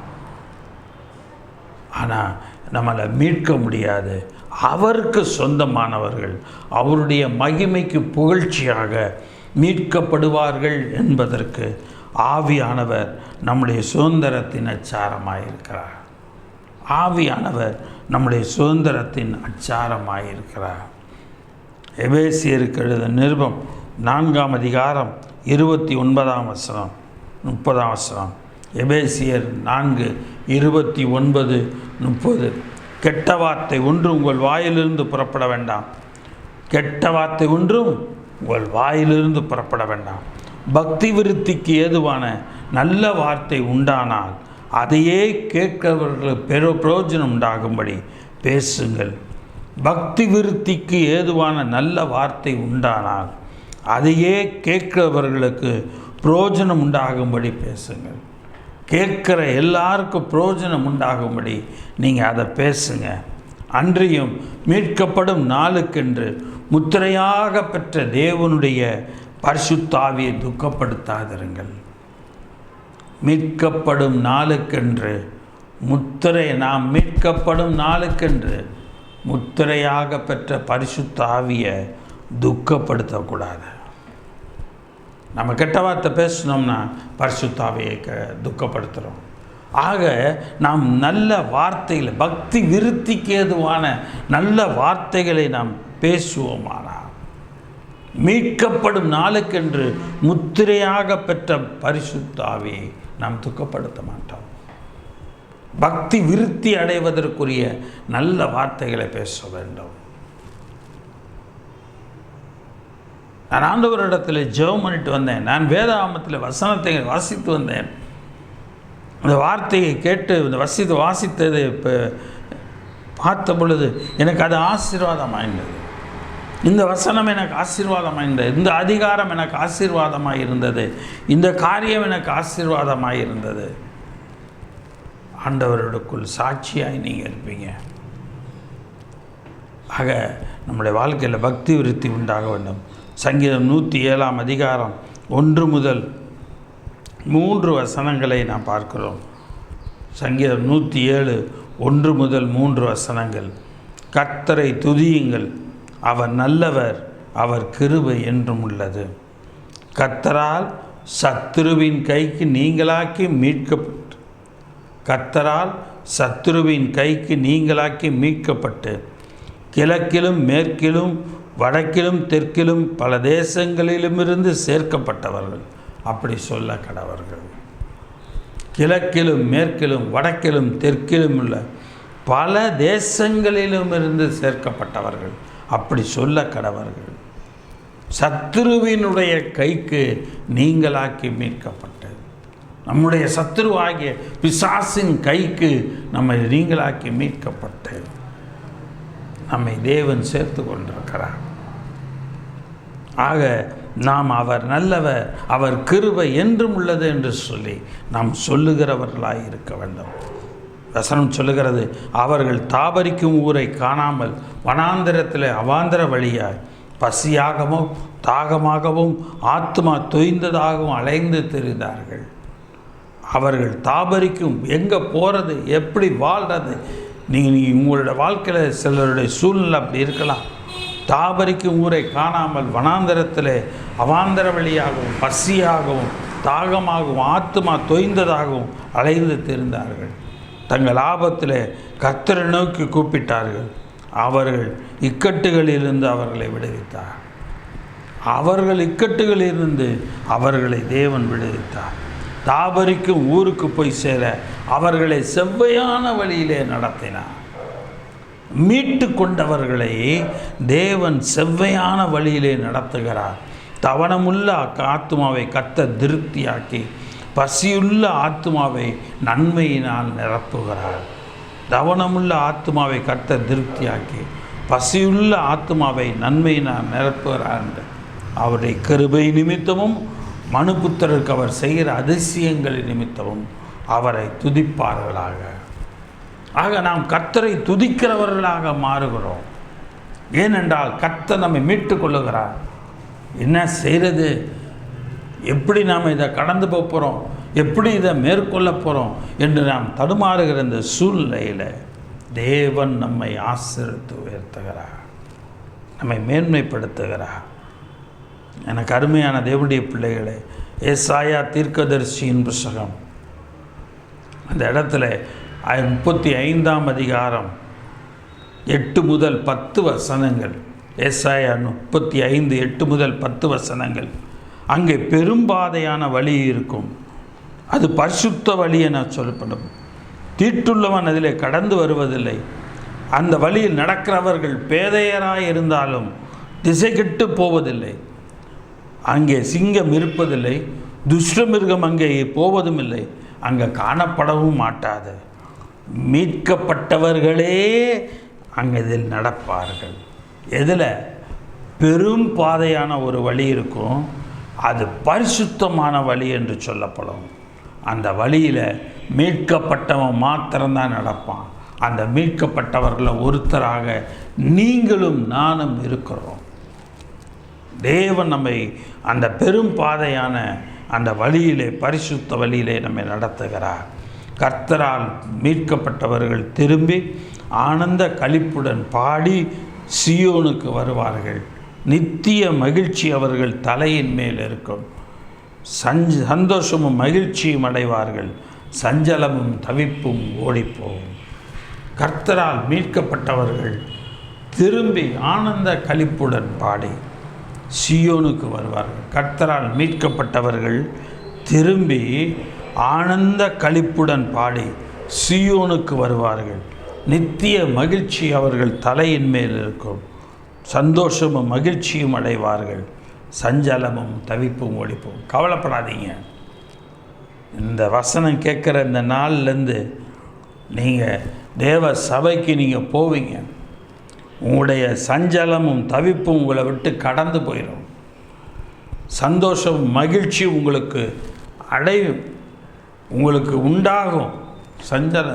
ஆனால் நம்மளை மீட்க முடியாது. அவருக்கு சொந்தமானவர்கள் அவருடைய மகிமைக்கு புகழ்ச்சியாக மீட்கப்படுவார்கள் என்பதற்கு ஆவியானவர் நம்முடைய சுதந்திரத்தின் அச்சாரமாயிருக்கிறார். ஆவியானவர் நம்முடைய சுதந்திரத்தின் அச்சாரமாயிருக்கிறார். எபேசியருக்கு எழுதின நிருபம் 4ஆம் அதிகாரம் 29ஆம் வசனம் 30ஆம் வசனம். எபேசியர் 4:29-30. கெட்ட வார்த்தை ஒன்றும் உங்கள் வாயிலிருந்து புறப்பட வேண்டாம். கெட்ட வார்த்தை ஒன்றும் உங்கள் வாயிலிருந்து புறப்பட வேண்டாம். பக்தி விருத்திக்கு ஏதுவான நல்ல வார்த்தை உண்டானால் அதையே கேட்கிறவர்களுக்கு பிரயோஜனம் உண்டாகும்படி பேசுங்கள். பக்தி விருத்திக்கு ஏதுவான நல்ல வார்த்தை உண்டானால் அதையே கேட்கிறவர்களுக்கு பிரயோஜனம் உண்டாகும்படி பேசுங்கள். கேட்குற எல்லாருக்கும் பிரயோஜனம் உண்டாகும்படி நீங்கள் அதை பேசுங்க. அன்றியும் மீட்கப்படும் நாளுக்கென்று முத்திரையாக பெற்ற தேவனுடைய பரிசுத்த ஆவியை துக்கப்படுத்தாதிருங்கள். மீட்கப்படும் நாளுக்கென்று நாம் மீட்கப்படும் நாளுக்கென்று முத்திரையாக பெற்ற பரிசுத்த ஆவியை துக்கப்படுத்தக்கூடாது. நம்ம கெட்ட வார்த்தை பேசினோம்னா பரிசுத்த ஆவியை துக்கப்படுத்துகிறோம். ஆக நாம் நல்ல வார்த்தைகளை, பக்தி விருத்திக்கு ஏதுவான நல்ல வார்த்தைகளை நாம் பேசுவோமானால் மீட்கப்படும் நாளுக்கென்று முத்திரையாக பெற்ற பரிசுத்த ஆவியை நாம் துக்கப்படுத்த மாட்டோம். பக்தி விருத்தி அடைவதற்குரிய நல்ல வார்த்தைகளை பேச வேண்டும். நான் ஆண்டவரிடத்தில் ஜெபம் பண்ணிட்டு வந்தேன். நான் வேதாகமத்தில் வசனத்தை வாசித்து வந்தேன். அந்த வார்த்தையை கேட்டு இந்த வாசித்ததை இப்போ பார்த்த பொழுது எனக்கு அது ஆசீர்வாதமாயிருந்தது. இந்த வசனம் எனக்கு ஆசீர்வாதமாயிருந்தது. இந்த அதிகாரம் எனக்கு ஆசீர்வாதமாக இருந்தது. இந்த காரியம் எனக்கு ஆசீர்வாதமாக இருந்தது. ஆண்டவருக்குள் சாட்சியாய் நீங்கள் இருப்பீங்க. ஆக நம்முடைய வாழ்க்கையில் பக்தி விருத்தி உண்டாக வேண்டும். சங்கீதம் 107ஆம் அதிகாரம் 1 முதல் 3 வசனங்களை நாம் பார்க்கிறோம். சங்கீதம் 107 1 முதல் 3 வசனங்கள். கர்த்தரை துதியுங்கள், அவர் நல்லவர், அவர் கிருபை என்றும் உள்ளது. கர்த்தரால் சத்துருவின் கைக்கு நீங்களாக்கி மீட்கப்பட்டு கிழக்கிலும் மேற்கிலும் வடக்கிலும் தெற்கிலும் பல தேசங்களிலுமிருந்து சேர்க்கப்பட்டவர்கள். அப்படி சொல்ல கடவர்கள். கிழக்கிலும் மேற்கிலும் வடக்கிலும் தெற்கிலும் உள்ள பல தேசங்களிலுமிருந்து சேர்க்கப்பட்டவர்கள். அப்படி சொல்ல கடவர்கள். சத்துருவினுடைய கைக்கு நீங்களாக்கி மீட்கப்பட்டு, நம்முடைய சத்துருவாகிய பிசாசின் கைக்கு நம்மை நீங்களாக்கி மீட்கப்பட்டு நம்மை தேவன் சேர்த்து கொண்டிருக்கிறார். ஆக நாம் அவர் நல்லவர், அவர் கிருபை என்றும் உள்ளது என்று சொல்லி நாம் சொல்லுகிறவர்களாய் இருக்க வேண்டும். வசனம் சொல்லுகிறது, அவர்கள் தாபரிக்கும் ஊரை காணாமல் வனாந்திரத்தில் அவாந்திர வழியாய் பசியாகவும் தாகமாகவும் ஆத்மா தொய்ந்ததாகவும் அலைந்து திரிந்தார்கள். அவர்கள் தாபரிக்கும், எங்கே போகிறது, எப்படி வாழ்கிறது? நீங்கள் உங்களோட வாழ்க்கையில் சிலருடைய சூழ்நிலை அப்படி இருக்கலாம். தாபரிக்கும் ஊரை காணாமல் வனாந்தரத்தில் அவாந்தர வழியாகவும் பசியாகவும் தாகமாகவும் ஆத்மா தொய்ந்ததாகவும் அலைந்து திரிந்தார்கள். தங்கள் ஆபத்தில் கர்த்தரை நோக்கி கூப்பிட்டார்கள். அவர்கள் இக்கட்டுகளிலிருந்து அவர்களை விடுவித்தார். இக்கட்டுகளிலிருந்து அவர்களை தேவன் விடுவித்தார். தாபரிக்கும் ஊருக்கு போய் சேர அவர்களை செவ்வையான வழியிலே நடத்தினார். மீட்டு கொண்டவர்களை தேவன் செவ்வையான வழியிலே நடத்துகிறார். தவணமுள்ள ஆத்துமாவை கர்த்தர் திருப்தியாக்கி பசியுள்ள ஆத்துமாவை நன்மையினால் நிரப்புகிறார். தவணமுள்ள ஆத்துமாவை கர்த்தர் திருப்தியாக்கி பசியுள்ள ஆத்துமாவை நன்மையினால் நிரப்புகிறார் என்று அவருடைய கிருபை நிமித்தமும் மனுபுத்திரருக்கு அவர் செய்கிற அதிசயங்களின் நிமித்தமும் அவரை துதிப்பார்களாக. ஆக நாம் கர்த்தரை துதிக்கிறவர்களாக மாறுகிறோம். ஏனென்றால் கர்த்தர் நம்மை மீட்டு கொள்ளுகிறார். என்ன செய்கிறது, எப்படி நாம் இதை கடந்து போகிறோம், எப்படி இதை மேற்கொள்ள போகிறோம் என்று நாம் தடுமாறுகிற இந்த சூழ்நிலையில் தேவன் நம்மை ஆசீர்வதித்து உயர்த்துகிறார், நம்மை மேன்மைப்படுத்துகிறார். எனக்கு அருமையான தேவனுடைய பிள்ளைகளே, ஏசாயா தீர்க்கதரிசியின் புத்தகம் அந்த இடத்துல 35ஆம் அதிகாரம் 8 முதல் 10 வசனங்கள், ஏசாயா 35 8 முதல் 10 வசனங்கள். அங்கே பெரும்பாதையான வழி இருக்கும், அது பரிசுத்த வழி என சொல்லப்படும். தீட்டுள்ளவன் அதிலே கடந்து வருவதில்லை. அந்த வழியில் நடக்கிறவர்கள் பேதையராய் இருந்தாலும் திசை கெட்டு போவதில்லை. அங்கே சிங்கம் இருப்பதில்லை, துஷ்டமிருகம் அங்கே போவதும் இல்லை, அங்கே காணப்படவும் மாட்டாது. மீட்கப்பட்டவர்களே அங்கே இதில் நடப்பார்கள். எதில்? பெரும் பாதையான ஒரு வழி இருக்கும், அது பரிசுத்தமான வழி என்று சொல்லப்படும். அந்த வழியில் மீட்கப்பட்டவன் மாத்திரம்தான் நடப்பான். அந்த மீட்கப்பட்டவர்களில் ஒருத்தராக நீங்களும் நானும் இருக்கிறோம். தேவன் நம்மை அந்த பெரும் பாதையான அந்த வழியிலே, பரிசுத்த வழியிலே நம்மை நடத்துகிறார். கர்த்தரால் மீட்கப்பட்டவர்கள் திரும்பி ஆனந்த களிப்புடன் பாடி சியோனுக்கு வருவார்கள். நித்திய மகிழ்ச்சி அவர்கள் தலையின் மேல் இருக்கும். சந்தோஷமும் மகிழ்ச்சியும் அடைவார்கள், சஞ்சலமும் தவிப்பும் ஓடிப்போகும். கர்த்தரால் மீட்கப்பட்டவர்கள் திரும்பி ஆனந்த களிப்புடன் பாடி சியோனுக்கு வருவார்கள். கர்த்தரால் மீட்கப்பட்டவர்கள் திரும்பி ஆனந்த களிப்புடன் பாடி சியோனுக்கு வருவார்கள். நித்திய மகிழ்ச்சி அவர்கள் தலையின் மேல் இருக்கும். சந்தோஷமும் மகிழ்ச்சியும் அடைவார்கள், சஞ்சலமும் தவிப்பும் ஓடிப்போம். கவலைப்படாதீங்க. இந்த வசனம் கேட்குற இந்த நாள்லேருந்து நீங்கள் தேவ சபைக்கு நீங்கள் போவீங்க. உங்களுடைய சஞ்சலமும் தவிப்பும் உங்களை விட்டு கடந்து போயிடும். சந்தோஷம் மகிழ்ச்சி உங்களுக்கு அடையும், உங்களுக்கு உண்டாகும். சஞ்சல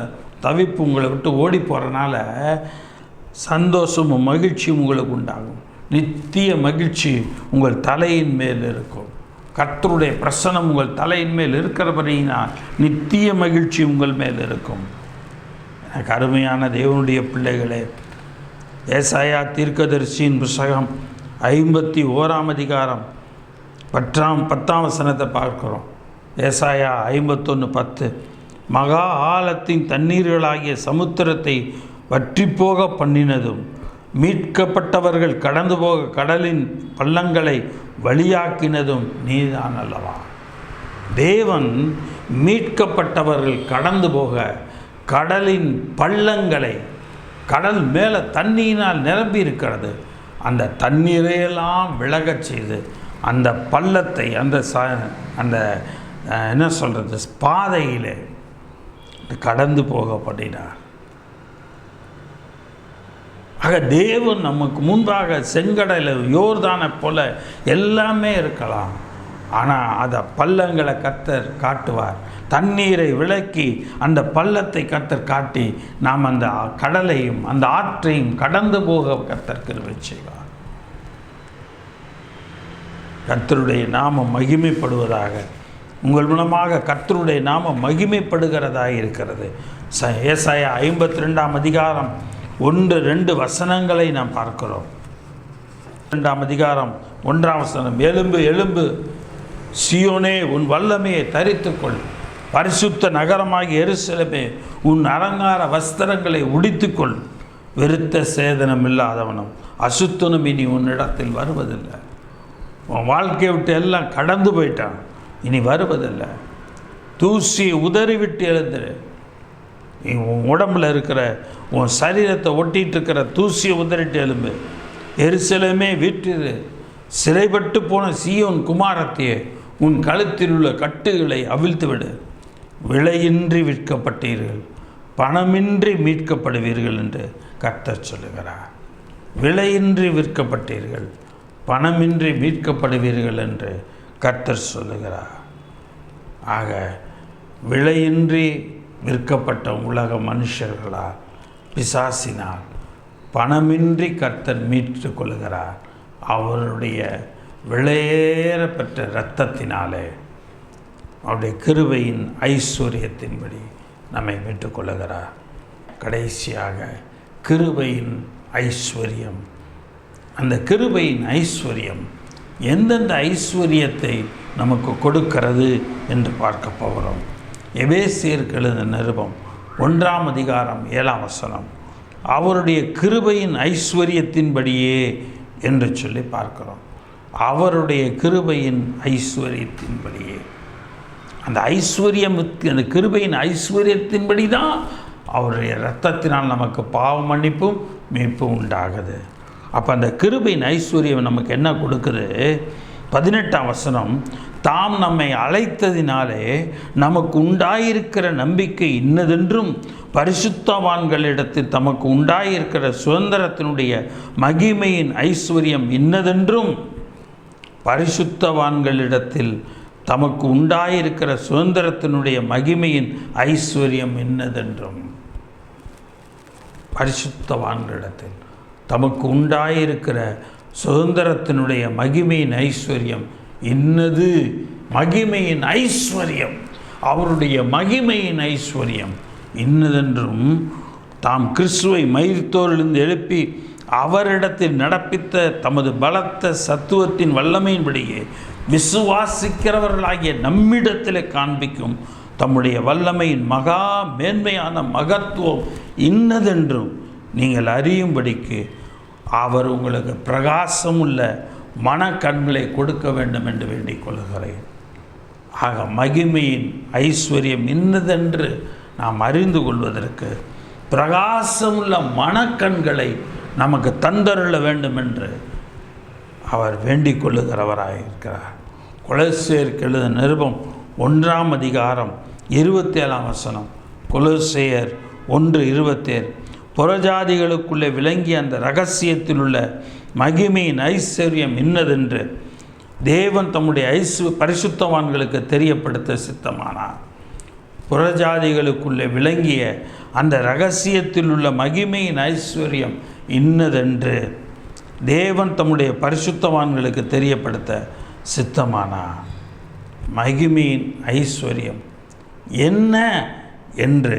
தவிப்பு உங்களை விட்டு ஓடி போகிறனால சந்தோஷமும் மகிழ்ச்சியும் உங்களுக்கு உண்டாகும். நித்திய மகிழ்ச்சி உங்கள் தலையின் மேல் இருக்கும். கர்த்தருடைய பிரசன்னம் உங்கள் தலையின் மேல் இருக்கிறபடியினால் நித்திய மகிழ்ச்சி உங்கள் மேல் இருக்கும். எனக்கு அருமையான தேவனுடைய பிள்ளைகளே, ஏசாயா தீர்க்கதரிசியின் புத்தகம் 51ஆம் அதிகாரம் 10ஆம் வசனத்தை பார்க்கிறோம். ஏசாயா 51:10. மகா ஆழத்தின் தண்ணீர்களாகிய சமுத்திரத்தை வற்றி போக பண்ணினதும் மீட்கப்பட்டவர்கள் கடந்து போக கடலின் பள்ளங்களை வழியாக்கினதும் நீதான் அல்லவா? தேவன் மீட்கப்பட்டவர்கள் கடந்து போக கடலின் பள்ளங்களை, கடல் மேலே தண்ணீரினால் நிரம்பி இருக்கிறது, அந்த தண்ணீரையெல்லாம் விலகச் செய்து அந்த பள்ளத்தை அந்த என்ன சொல்கிறது பாதையிலே கடந்து போக பண்ணினார். ஆக தேவன் நமக்கு முன்பாக செங்கடலில் யோர்தானை போல எல்லாமே இருக்கலாம், ஆனால் அதை பள்ளங்களை கர்த்தர் காட்டுவார். தண்ணீரை விலக்கி அந்த பள்ளத்தை கர்த்தர் காட்டி நாம் அந்த கடலையும் அந்த ஆற்றையும் கடந்து போக கர்த்தர் கிருபை செய்வார். கர்த்தருடைய நாமம் மகிமைப்படுவதாக. உங்கள் மூலமாக கர்த்தருடைய நாமம் மகிமைப்படுகிறதாக இருக்கிறது. ஏசாயா 52ஆம் அதிகாரம் 1-2 வசனங்களை நாம் பார்க்கிறோம். 2ஆம் அதிகாரம் 1ஆம் வசனம். எழும்பு எழும்பு சியோனே, உன் வல்லமையை தரித்துக்கொள். பரிசுத்த நகரமாகிய எருசலேமே, உன் அலங்கார வஸ்திரங்களை உடித்துக்கொள். விருத்த சேதனம் இல்லாதவனும் அசுத்தனும் இனி உன்னிடத்தில் வருவதில்லை. உன் வாழ்க்கையை விட்டு எல்லாம் கடந்து போயிட்டான், இனி வருவதில்லை. தூசியை உதறிவிட்டு எழுந்துரு. உன் உடம்பில் இருக்கிற உன் சரீரத்தை ஒட்டிகிட்டு இருக்கிற தூசியை உதறிட்டு எழும்பு. எருசலேமே வீற்றிரு, சிறைப்பட்டு போன சீயோன் குமாரத்தையே, உன் கழுத்தில் உள்ள கட்டுகளை அவிழ்த்துவிடு. விலையின்றி விற்கப்பட்டீர்கள், பணமின்றி மீட்கப்படுவீர்கள் என்று கர்த்தர் சொல்லுகிறார். விலையின்றி விற்கப்பட்டீர்கள், பணமின்றி மீட்கப்படுவீர்கள் என்று கர்த்தர் சொல்லுகிறார். ஆக விலையின்றி விற்கப்பட்ட உலக மனுஷர்களால், பிசாசினால் பணமின்றி கர்த்தர் மீட்டு கொள்கிறார். அவருடைய விலையேற பெற்ற இரத்தத்தினாலே, அவருடைய கிருபையின் ஐஸ்வர்யத்தின்படி நம்மை மீட்டுக்கொள்ளுகிறார். கடைசியாக கிருபையின் ஐஸ்வர்யம். அந்த கிருபையின் ஐஸ்வர்யம் எந்தெந்த ஐஸ்வர்யத்தை நமக்கு கொடுக்கிறது என்று பார்க்க போகிறோம். எபேசியருக்கு எழுதின நிருபம் 1ஆம் அதிகாரம் 7ஆம் வசனம், அவருடைய கிருபையின் ஐஸ்வர்யத்தின்படியே என்று சொல்லி பார்க்கிறோம். அவருடைய கிருபையின் ஐஸ்வர்யத்தின்படியே, அந்த ஐஸ்வர்யம், அந்த கிருபையின் ஐஸ்வர்யத்தின்படி தான் அவருடைய இரத்தத்தினால் நமக்கு பாவ மன்னிப்பும் மீட்பும் உண்டாகுது. அப்போ அந்த கிருபையின் ஐஸ்வர்யம் நமக்கு என்ன கொடுக்குது? 18ஆம் வசனம், தாம் நம்மை அழைத்ததினாலே நமக்கு உண்டாயிருக்கிற நம்பிக்கை இன்னதென்றும், பரிசுத்தவான்களிடத்தில் தமக்கு உண்டாயிருக்கிற சுதந்திரத்தினுடைய மகிமையின் ஐஸ்வர்யம் இன்னதென்றும், பரிசுத்தவான்களிடத்தில் தமக்கு உண்டாயிருக்கிற சுதந்திரத்தினுடைய மகிமையின் ஐஸ்வர்யம் இன்னதென்றும். பரிசுத்தவான்களிடத்தில் தமக்கு உண்டாயிருக்கிற சுதந்திரத்தினுடைய மகிமையின் ஐஸ்வர்யம் இன்னது. மகிமையின் ஐஸ்வர்யம், அவருடைய மகிமையின் ஐஸ்வர்யம் இன்னதென்றும், தாம் கிறிஸ்துவை மரித்தோரிலிருந்து எழுப்பி அவரிடத்தில் நடப்பித்த தமது பலத்த சத்துவத்தின் வல்லமையின்படியே விசுவாசிக்கிறவர்களாகிய நம்மிடத்தில் காண்பிக்கும் தம்முடைய வல்லமையின் மகா மேன்மையான மகத்துவம் இன்னதென்றும் நீங்கள் அறியும்படிக்கு அவர் உங்களுக்கு பிரகாசமுள்ள மனக்கண்களை கொடுக்க வேண்டும் என்று வேண்டிக் கொள்கிறேன். ஆக மகிமையின் ஐஸ்வர்யம் இன்னதென்று நாம் அறிந்து கொள்வதற்கு பிரகாசமுள்ள மனக்கண்களை நமக்கு தந்தருள வேண்டும் என்று அவர் வேண்டிக் கொள்ளுகிறவராயிருக்கிறார். கொலோசையருக்கு எழுதின நிருபம் 1ஆம் அதிகாரம் 27ஆம் வசனம், கொலோசையர் 1:27, புறஜாதிகளுக்குள்ளே விளங்கிய அந்த இரகசியத்தில் உள்ள மகிமையின் ஐஸ்வர்யம் இன்னதென்று தேவன் தம்முடைய பரிசுத்தவான்களுக்கு தெரியப்படுத்த சித்தமானார். புறஜாதிகளுக்குள்ளே விளங்கிய அந்த இரகசியத்தில் உள்ள மகிமையின் ஐஸ்வர்யம் இன்னதென்று தேவன் தம்முடைய பரிசுத்தவான்களுக்கு தெரியப்படுத்த சித்தமானார். மகிமையின் ஐஸ்வர்யம் என்ன என்று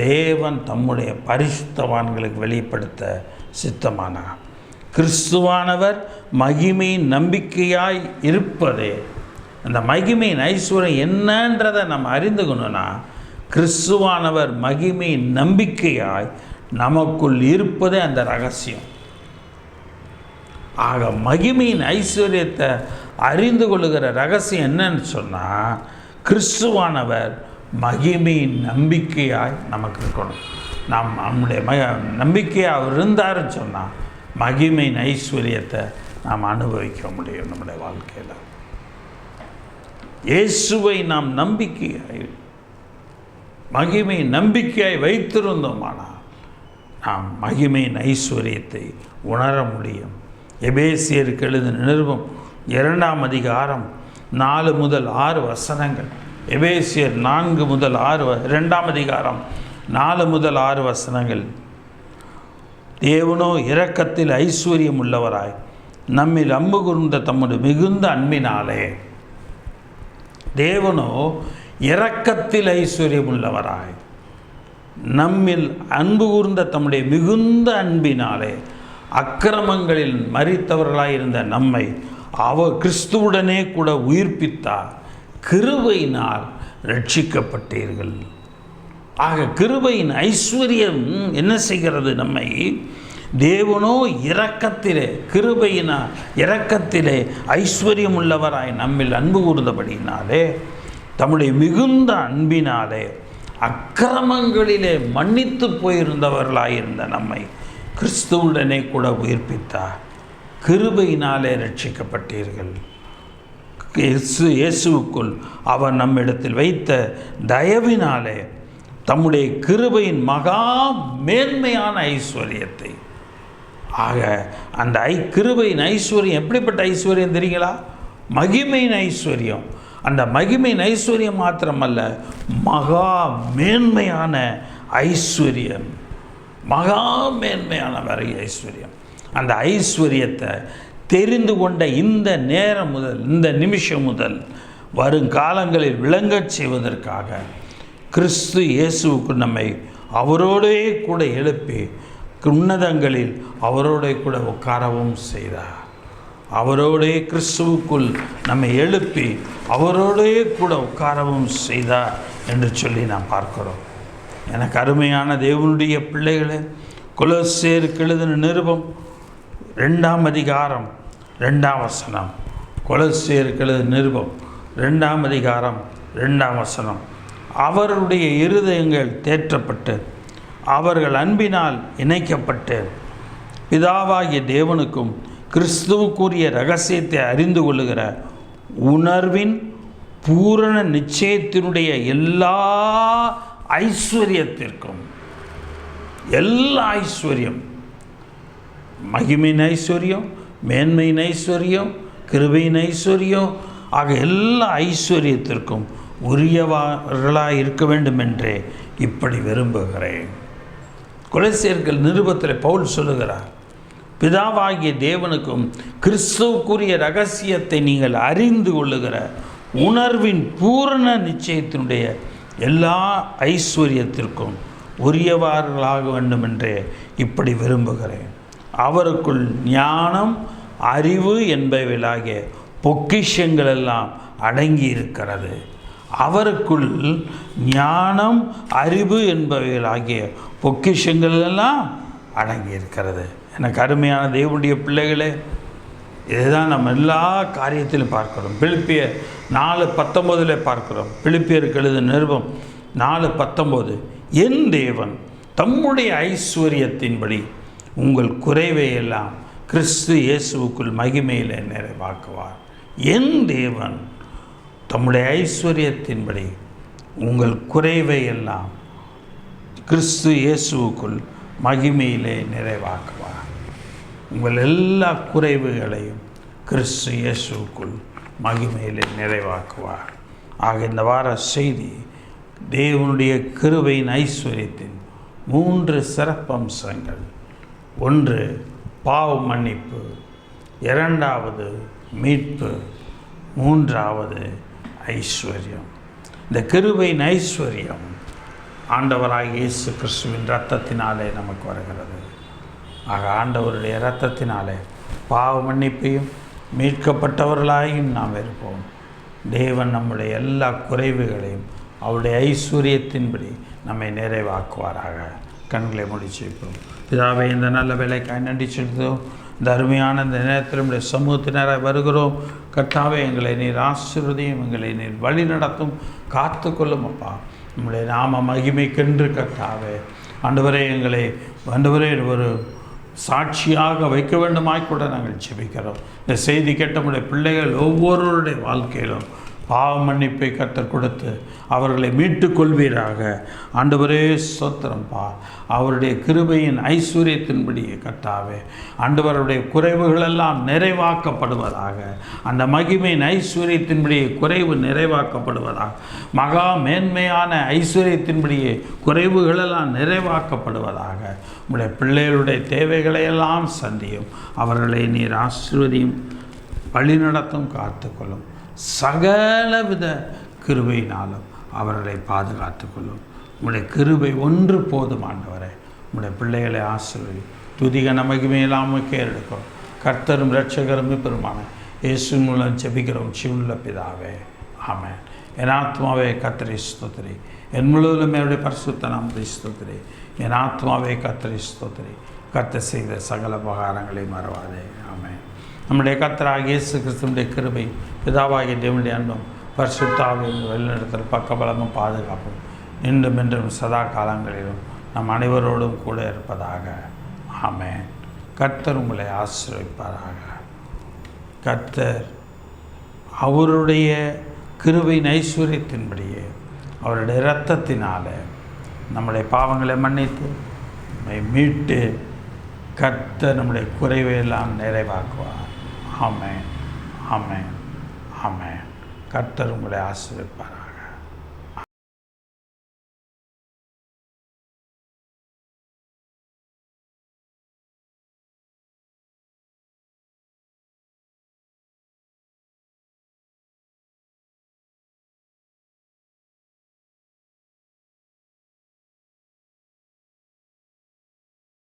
தேவன் தம்முடைய பரிசுத்தவான்களுக்கு வெளிப்படுத்த சித்தமானார். கிறிஸ்துவானவர் மகிமையின் நம்பிக்கையாய் இருப்பதே. அந்த மகிமையின் ஐஸ்வர்யம் என்னன்றதை நம்ம அறிந்துக்கணும்னா, கிறிஸ்துவானவர் மகிமையின் நம்பிக்கையாய் நமக்குள் இருப்பதே அந்த ரகசியம். ஆக மகிமையின் ஐஸ்வர்யத்தை அறிந்து கொள்ளுகிற ரகசியம் என்னன்னு சொன்னால், கிறிஸ்துவானவர் மகிமையின் நம்பிக்கையாய் நமக்கு இருக்கணும். நம்முடைய நம்பிக்கையாக அவர் இருந்தாருன்னு சொன்னால் மகிமையின் ஐஸ்வர்யத்தை நாம் அனுபவிக்க முடியும் நம்முடைய வாழ்க்கையில். இயேசுவை நாம் மகிமையின் நம்பிக்கையாய் வைத்திருந்தோமானால் நாம் மகிமையின் ஐஸ்வர்யத்தை உணர முடியும். எபேசியருக்கு எழுதின நிருபம் 2ஆம் அதிகாரம் 4 முதல் 6 வசனங்கள். எபேசியர் 4 முதல் 6, 2ஆம் அதிகாரம் 4 முதல் 6 வசனங்கள். தேவனோ இரக்கத்தில் ஐஸ்வர்யம் உள்ளவராய் நம்மில் அன்பு கூர்ந்த தம்முடைய மிகுந்த அன்பினாலே, தேவனோ இரக்கத்தில் ஐஸ்வர்யம் உள்ளவராய் நம்மில் அன்பு கூர்ந்த தம்முடைய மிகுந்த அன்பினாலே அக்கிரமங்களில் மரித்தவர்களாய் இருந்த நம்மை அவர் கிறிஸ்துவுடனே கூட உயிர்ப்பித்தார். கிருபையினால் ரட்சிக்கப்பட்டீர்கள். ஆக கிருபையின் ஐஸ்வர்யம் என்ன செய்கிறது? நம்மை தேவனோ இரக்கத்திலே, கிருபையினால் இரக்கத்திலே ஐஸ்வர்யம் உள்ளவராய் நம்மில் அன்பு கூர்ந்தபடியினாலே, தம்முடைய மிகுந்த அன்பினாலே அக்கிரமங்களிலே மன்னித்து போயிருந்தவர்களாயிருந்த நம்மை கிறிஸ்துவுடனே கூட உயிர்ப்பித்தார். கிருபையினாலே ரட்சிக்கப்பட்டீர்கள். இயேசுவுக்குள் அவர் நம்மிடத்தில் வைத்த தயவினாலே தம்முடைய கிருபையின் மகா மேன்மையான ஐஸ்வர்யத்தை, ஆக அந்த கிருபையின் ஐஸ்வர்யம் எப்படிப்பட்ட ஐஸ்வர்யம் தெரியுங்களா? மகிமையின் ஐஸ்வர்யம். அந்த மகிமையின் ஐஸ்வர்யம் மாத்திரமல்ல, மகா மேன்மையான ஐஸ்வர்யம், மகா மேன்மையான வரை ஐஸ்வர்யம். அந்த ஐஸ்வர்யத்தை தெரிந்து கொண்ட இந்த நேரம் முதல், இந்த நிமிஷம் முதல் வருங்காலங்களில் விளங்கச் செய்வதற்காக கிறிஸ்து இயேசுவுக்கு நம்மை அவரோடே கூட எழுப்பி உன்னதங்களில் அவரோடே கூட உட்காரவும் செய்தார். அவரோடே கிறிஸ்துவுக்குள் நம்மை எழுப்பி அவரோடே கூட உட்காரவும் செய்தார் என்று சொல்லி நாம் பார்க்கிறோம். எனக்கு அருமையான தேவனுடைய பிள்ளைகளே, கொலோசேயருக்கு எழுதின நிருபம் 2ஆம் அதிகாரம் 2ஆம் வசனம். கொலோசேயருக்கு எழுதின நிருபம் 2ஆம் அதிகாரம் 2ஆம் வசனம். அவருடைய இருதயங்கள் தேற்றப்பட்டு அவர்கள் அன்பினால் இணைக்கப்பட்டு பிதாவாகிய தேவனுக்கும் கிறிஸ்துவுக்குரிய இரகசியத்தை அறிந்து கொள்ளுகிற உணர்வின் பூரண நிச்சயத்தினுடைய எல்லா ஐஸ்வர்யத்திற்கும், எல்லா ஐஸ்வர்யம், மகிமையின் ஐஸ்வர்யம், மேன்மையின் ஐஸ்வர்யம், கிருபையின் ஐஸ்வர்யம் ஆக எல்லா ஐஸ்வர்யத்திற்கும் உரியவர்களாக இருக்க வேண்டும் என்றே இப்படி விரும்புகிறேன். கொலோசியர்கள் நிருபத்தில் பவுல் சொல்லுகிறார், பிதாவாகிய தேவனுக்கும் கிறிஸ்துவுக்குரிய இரகசியத்தை நீங்கள் அறிந்து கொள்ளுகிற உணர்வின் பூரண நிச்சயத்தினுடைய எல்லா ஐஸ்வர்யத்திற்கும் உரியவர்களாக வேண்டும் என்றே இப்படி விரும்புகிறேன். அவருக்குள் ஞானம், அறிவு என்பவைகளாகிய பொக்கிஷங்கள் எல்லாம் அடங்கி இருக்கிறது. அவருக்குள் ஞானம், அறிவு என்பவைகளாகிய பொக்கிஷங்கள் எல்லாம் அடங்கி இருக்கிறது. எனக்கு அருமையான தேவனுடைய பிள்ளைகளே, இதுதான் நம்ம எல்லா காரியத்திலும் பார்க்கிறோம். பிலிப்பியர் 4:19 பார்க்கிறோம். பிலிப்பியருக்கு எழுதின நிருபம் 4:19, என் தேவன் தம்முடைய ஐஸ்வர்யத்தின்படி உங்கள் குறைவை எல்லாம் கிறிஸ்து இயேசுவுக்குள் மகிமையிலே நிறைவாக்குவார். என் தேவன் தம்முடைய ஐஸ்வர்யத்தின்படி உங்கள் குறைவை எல்லாம் கிறிஸ்து இயேசுவுக்குள் மகிமையிலே நிறைவாக்குவார். உங்கள் எல்லா குறைவுகளையும் கிறிஸ்து இயேசுவுக்குள் மகிமையிலே நிறைவாக்குவார். ஆக இந்த வார செய்தி தேவனுடைய கிருபையின் ஐஸ்வர்யத்தின் 3 சிறப்பம்சங்கள். 1 பாவ மன்னிப்பு, 2வது மீட்பு, 3வது ஐஸ்வர்யம். இந்த கிருபையின் ஐஸ்வர்யம் ஆண்டவராகிய இயேசு கிறிஸ்துவின் இரத்தத்தினாலே நமக்கு வருகிறது. ஆக ஆண்டவருடைய இரத்தத்தினாலே பாவ மன்னிப்பையும் மீட்கப்பட்டவர்களாயும் நாம் இருப்போம். தேவன் நம்முடைய எல்லா குறைவுகளையும் அவருடைய ஐஸ்வர்யத்தின்படி நம்மை நிறைவாக்குவாராக. கண்களை முடிச்சு வைப்போம். பிதாவே, இந்த நல்ல வேலைக்காய் நன்றி செலுத்துவோம். இந்த அருமையான இந்த நேரத்தில் நம்முடைய சமூகத்தினராக வருகிறோம். கர்த்தாவே, எங்களை நீர் ஆசீர்வதியும், எங்களை நீர் வழி நடத்தும், காத்து கொள்ளும் அப்பா. நம்முடைய நாம மகிமைக்கென்று கர்த்தாவே ஆண்டவரே, எங்களை ஆண்டவரே ஒரு சாட்சியாக வைக்க வேண்டுமாய் கூட நாங்கள் ஜெபிக்கிறோம். இந்த செய்தி கேட்ட நம்முடைய பிள்ளைகள் ஒவ்வொருவருடைய வாழ்க்கையிலும் பாவ மன்னிப்பை கர்த்தர் கொடுத்து அவர்களை மீட்டு கொள்வீராக. ஆண்டவரே ஸ்தோத்திரம்பா. அவருடைய கிருபையின் ஐஸ்வர்யத்தின்படி கர்த்தாவே ஆண்டவருடைய குறைவுகளெல்லாம் நிறைவாக்கப்படுவதாக. அந்த மகிமையின் ஐஸ்வர்யத்தின்படியே குறைவு நிறைவாக்கப்படுவதாக. மகா மேன்மையான ஐஸ்வர்யத்தின்படியே குறைவுகளெல்லாம் நிறைவாக்கப்படுவதாக. உங்களுடைய பிள்ளைகளுடைய தேவைகளையெல்லாம் சந்தியும், அவர்களை நீர் ஆசீர்வதியும், வழிநடத்தும், காத்துக்கொள்ளும். சகலவித கிருபையினாலும் அவர்களை பாதுகாத்துக்கொள்ளும். உங்களுடைய கிருபை ஒன்று போதும் ஆண்டவரே. உங்களுடைய பிள்ளைகளை ஆசீர்வதி. துதிகன மகிமையில்லாமல் கேரெடுக்கும். கர்த்தரும் இரட்சகரும் பெருமான இயேசு மூலம் ஜெபிக்கிறோம் ஜீவனுள்ள பிதாவே, ஆமென். என் ஆத்மாவே கர்த்தரை ஸ்தோத்திரி, என் முழுவதும் என்னுடைய பரிசுத்த நாமத்தை ஸ்தோத்திரி. என் ஆத்மாவே கர்த்தரை ஸ்தோத்திரி, கர்த்தர் செய்த சகல உபகாரங்களை மறவாதே, ஆமென். நம்முடைய கர்த்தராகிய இயேசு கிறிஸ்துவினுடைய கிருபை, பிதாவாகிய தேவனுடைய அன்பும், பரிசுத்த ஆவியின் வழிநடத்தல், பக்கபலமும், பாதுகாப்பும் இன்றும் என்றும் சதா காலங்களிலும் நம் அனைவரோடும் கூட இருப்பதாக, ஆமென். கர்த்தர் உங்களை ஆசீர்வதிப்பாராக. கர்த்தர் அவருடைய கிருபையின் ஐஸ்வர்யத்தின்படியே அவருடைய இரத்தத்தினால் நம்முடைய பாவங்களை மன்னித்து நம்மை மீட்டு கர்த்தர் நம்முடைய குறைவையெல்லாம் நிறைவாக்குவார். ஆமென், ஆமென், ஆமென். கர்த்தர் உங்களை ஆசீர்வதிப்பாராக.